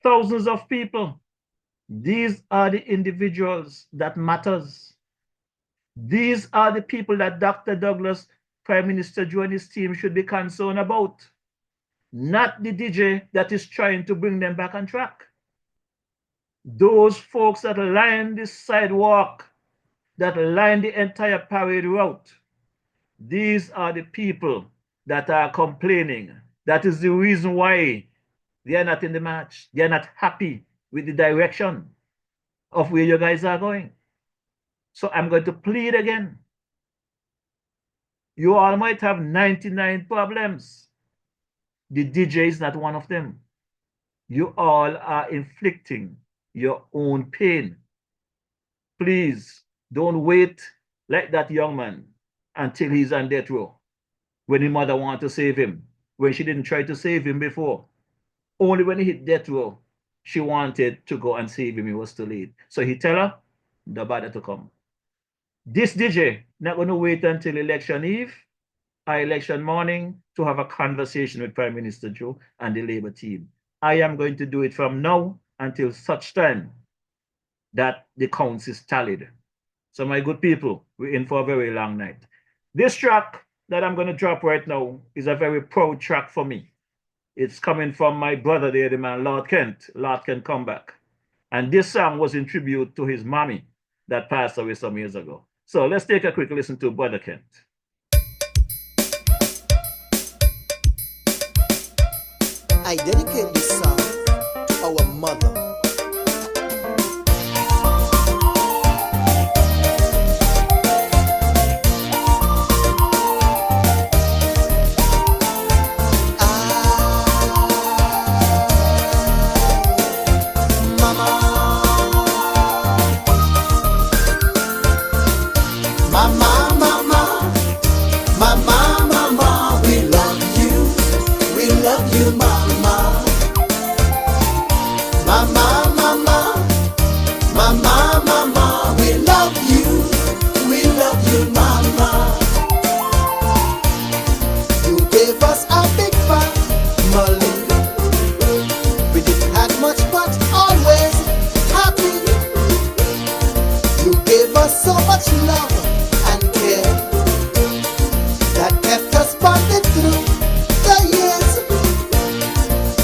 Thousands of people. These are the individuals that matters. These are the people that Dr. Douglas, Prime Minister Joe and his team should be concerned about, not the DJ that is trying to bring them back on track. Those folks that line the sidewalk, that line the entire parade route, these are the people that are complaining. That is the reason why they are not in the march. They are not happy with the direction of where you guys are going. So I'm going to plead again. You all might have 99 problems. The DJ is not one of them. You all are inflicting your own pain. Please don't wait like that young man until he's on death row when his mother wanted to save him, when she didn't try to save him before. Only when he hit death row, she wanted to go and save him. He was too late. So he tell her, the bother to come. This DJ not going to wait until election eve or election morning to have a conversation with Prime Minister Joe and the Labour team. I am going to do it from now until such time that the counts is tallied. So my good people, we're in for a very long night. This track that I'm going to drop right now is a very proud track for me. It's coming from my brother there, the man Lord Kent. Lord Kent come back. And this song was in tribute to his mommy that passed away some years ago. So let's take a quick listen to Brother Kent. I dedicate this song to our mother. So much love and care that kept us bonded through the years.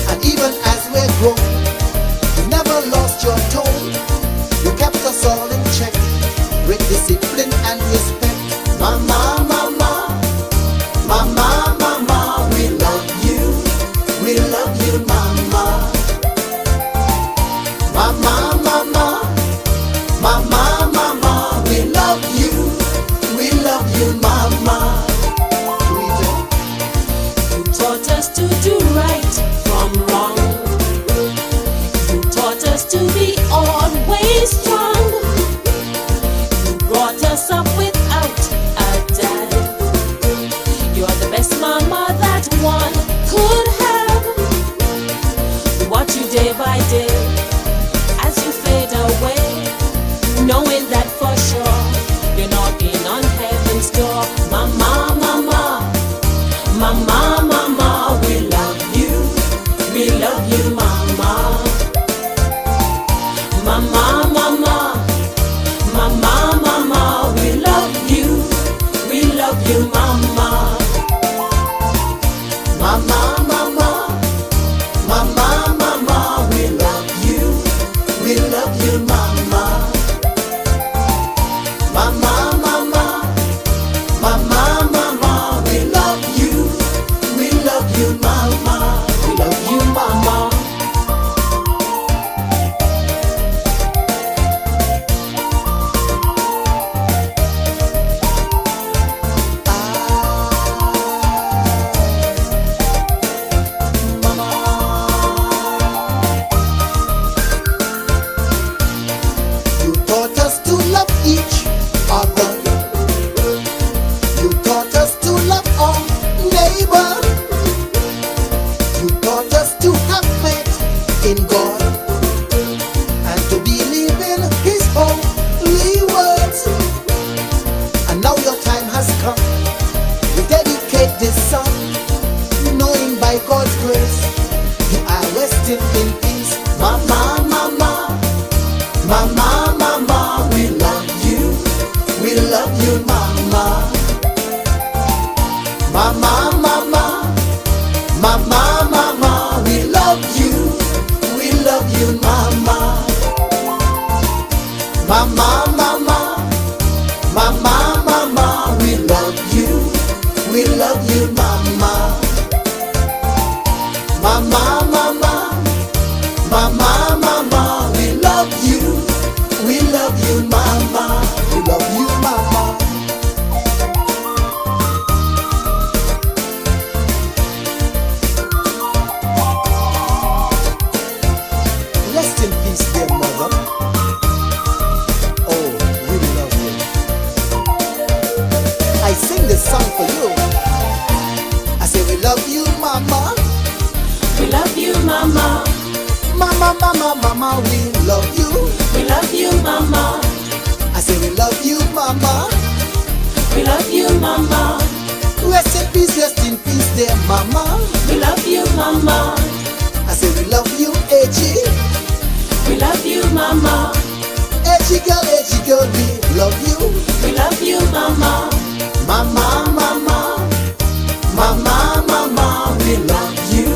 And even as we grow, you never lost your tone. You kept us all in check with discipline and respect. Mama, mama, mama, mama, we love you, mama. Mama, mama, mama, mama, we love you, mama. You taught us to do right from wrong. You taught us to be always strong. You brought us up without a dad. You're the best mama that one could have. We watch you day by day as you fade away, knowing that for sure you're knocking on heaven's door. Mama, mama, mama, mama, we love you, mama. Mama, mama, mama, mama, we love you, mama. Mama, mama, mama, mama, we love you, mama. Mama, mama, mama, mama, we love you, mama. We love you, mama. You taught us to love each other. You taught us to love our neighbor. You taught us to have faith in God and to believe in His holy words. And now your time has come. We dedicate this song, knowing by God's grace you are resting in peace. Mama, mama, mama, mama, we love you, mama. Mama, mama, mama, mama, we love you, mama. Mama, mama, mama, mama, we love you. We love you, mama. Mama, mama, mama, mama, we love you. We love you, mama. We love you, mama. Rest in peace, dear mother. Oh, we love you. I sing this song for you. I say we love you, mama. We love you, mama. Mama, mama, mama, we love you. We love you, mama. I say we love you, mama. We love you, mama. Rest in peace, dear mama. We love you, mama. I say we love you, Edgy. We love you, mama. Edgy girl, we love you. We love you, mama. Mama, mama, mama, mama, we love you.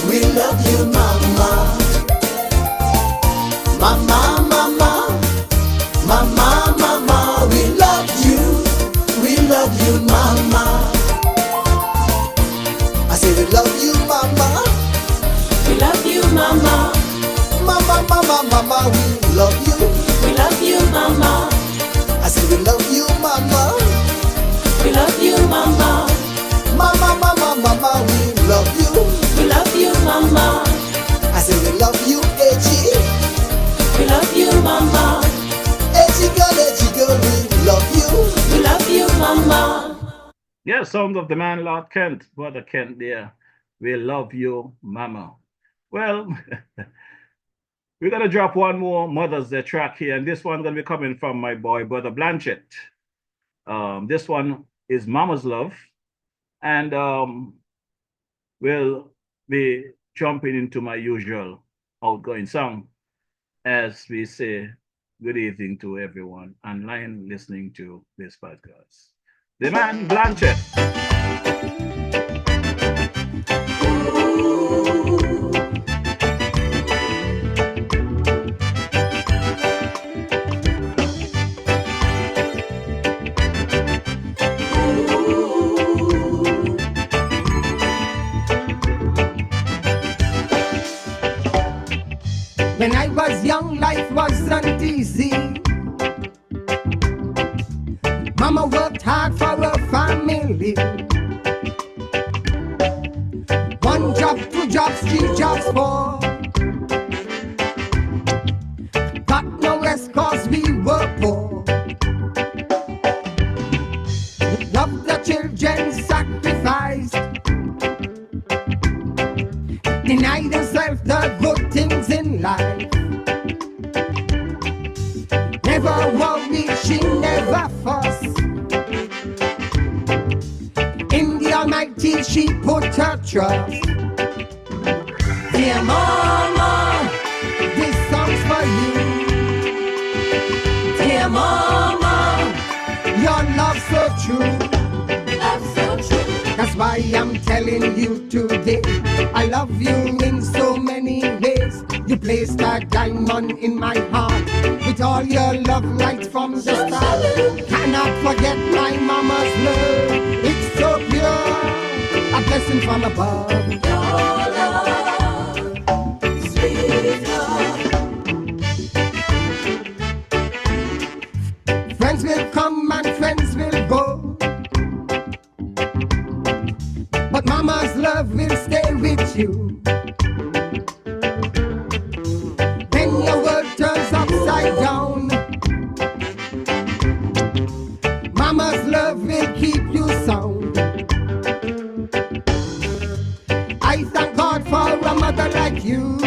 We love you, mama. Mama, mama, mama, mama, we love you. We love you, mama. I say we love you, mama. We love you, mama. Mama, mama, mama, we love you. We love you, mama. I say we love you, mama. We love you, mama. Mama, mama, mama, we love you. We love you, mama. I say we love you, Edgy. We love you, mama. Edgy girl, we love you. We love you, mama. Yes, sound of the man, Lord Kent, Brother Kent there. We love you, mama. Well, we're going to drop one more Mother's Day track here, and this one's going to be coming from my boy, Brother Blanchett. This one is Mama's Love, and we'll be jumping into my usual outgoing song as we say good evening to everyone online listening to this podcast. The man Blanchett. When I was young, life wasn't easy. Mama worked hard for her family. 1 job, 2 jobs, 3 jobs, 4. Got no rest cause we were poor. Loved the children, sacrificed. Denied herself the good things in life. Never worried, she never fussed. In the Almighty she put her trust. Dear Mama, this song's for you. Dear Mama, your love's so true. Love's so true. That's why I'm telling you today, I love you in so many ways. You placed a diamond in my heart with all your love right from the start. Cannot forget my mama's love. It's so pure, a blessing from above. Your love, sweet love. Friends will come and friends will go, but mama's love will stay with you. When your world turns upside down, mama's love will keep you sound. I thank God for a mother like you.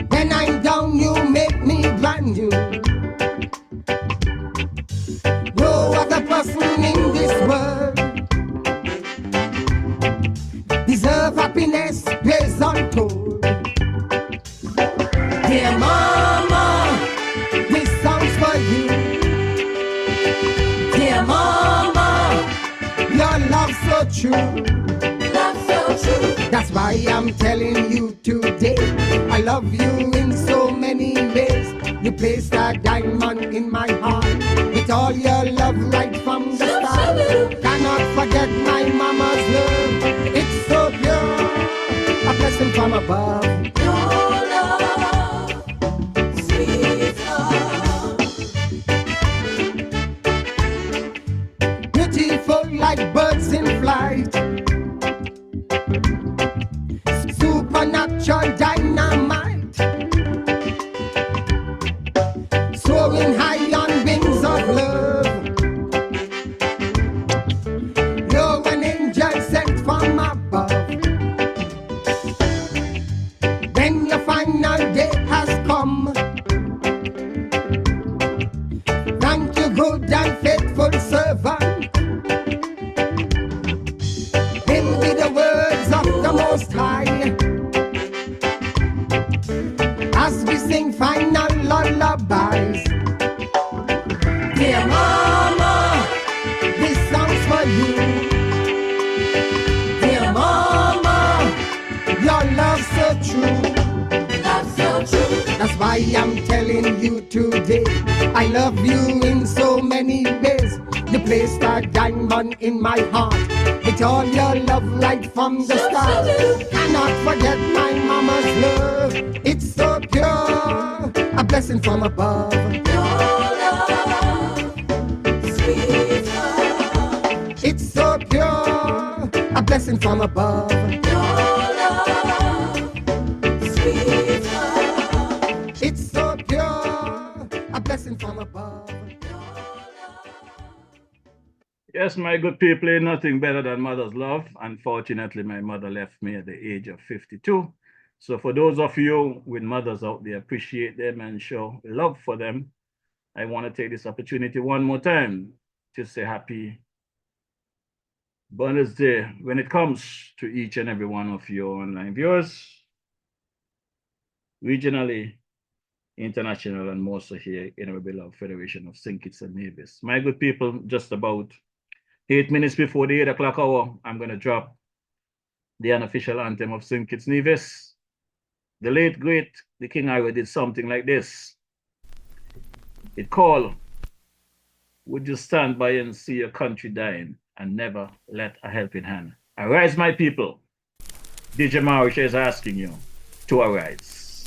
When I'm down, you make me brand new. No other person in this world deserve happiness, praise untold. Dear Mama, this song's for you. Dear Mama, your love's so true. Love's so true. That's why I'm telling you today, I love you in so many ways. from above. Your love, sweet love. Beautiful like birds in flight. Supernatural dynamite. Soaring high on wings of love. You're an angel sent from above. Then your final day has come. Thank you, good and faithful servant. Fill with the words of the Most High. As we sing final lullabies. Dear Mama, this song's for you. Dear Mama, your love's so true. Love so true. That's why I'm telling you today, I love you in so many ways. You placed a diamond in my heart with all your love right from the start. Cannot forget my mama's love. It's so pure, a blessing from above. Your love, sweet love. It's so pure, a blessing from above. Your love, sweet love. It's so pure, a blessing from above. Yes, my good people, ain't nothing better than mother's love. Unfortunately, my mother left me at the age of 52. So for those of you with mothers out there, appreciate them and show love for them. I want to take this opportunity one more time to say happy Mother's Day when it comes to each and every one of your online viewers, regionally, international, and more so here in our beloved Federation of St. Kitts and Nevis. My good people, just about 8 minutes before the 8 o'clock hour, I'm going to drop the unofficial anthem of St. Kitts Nevis. The late, great, the King Ira did something like this. It called, "Would you stand by and see your country dying and never let a helping hand?" Arise, my people. DJ Maurice is asking you to arise.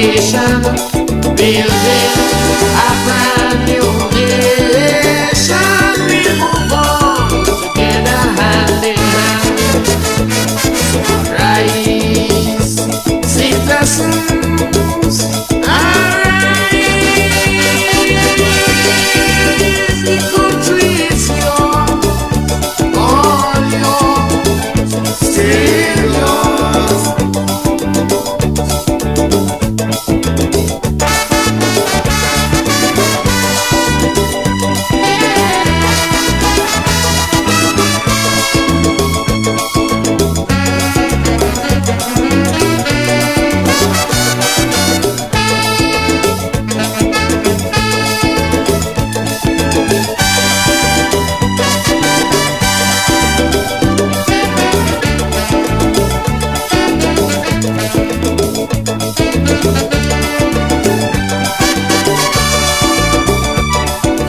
unification, building a brand new nation. We move on together hand in hand. Rise, citizens, arise. The country is yours, all yours, still yours.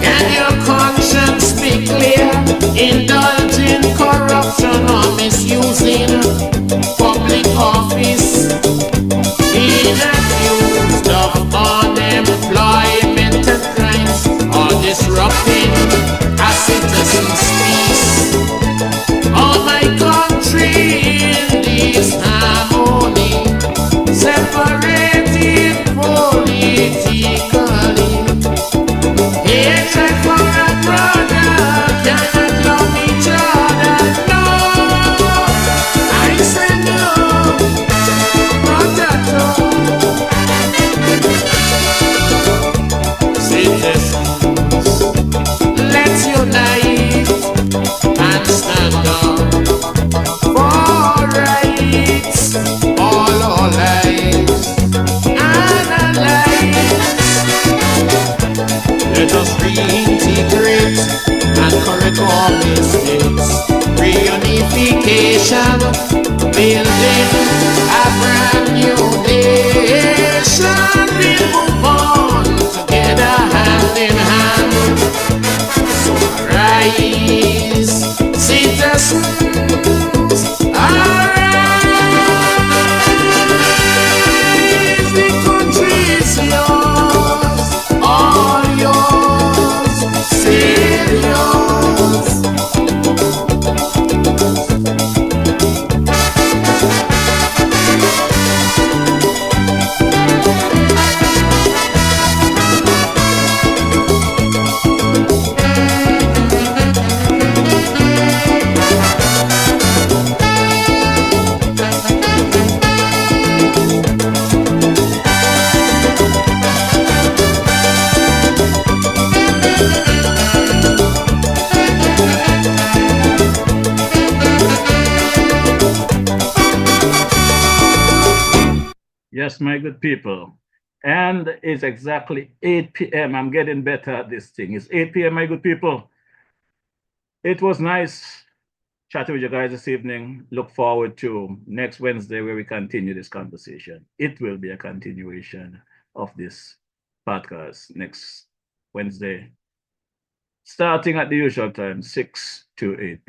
Can your conscience be clear? Indulging corruption or misusing public office, being accused of unemployment and crimes, or disrupting a citizen's peace. Oh, my country in disharmony, separated politically. Hatred for a brother, cannot love each other. No, I say no, not at all. Citizens, let's unite and stand up for rights, all our lives and our lives. Let us reintegrate and correct our mistakes. Reunification, building a brand new nation. We move on together hand in hand. So rise, citizens, arise. The country is yours, all yours, still yours. Yes, my good people. And it's exactly 8 p.m. I'm getting better at this thing. It's 8 p.m., my good people. It was nice chatting with you guys this evening. Look forward to next Wednesday where we continue this conversation. It will be a continuation of this podcast next Wednesday, starting at the usual time, 6 to 8 p.m.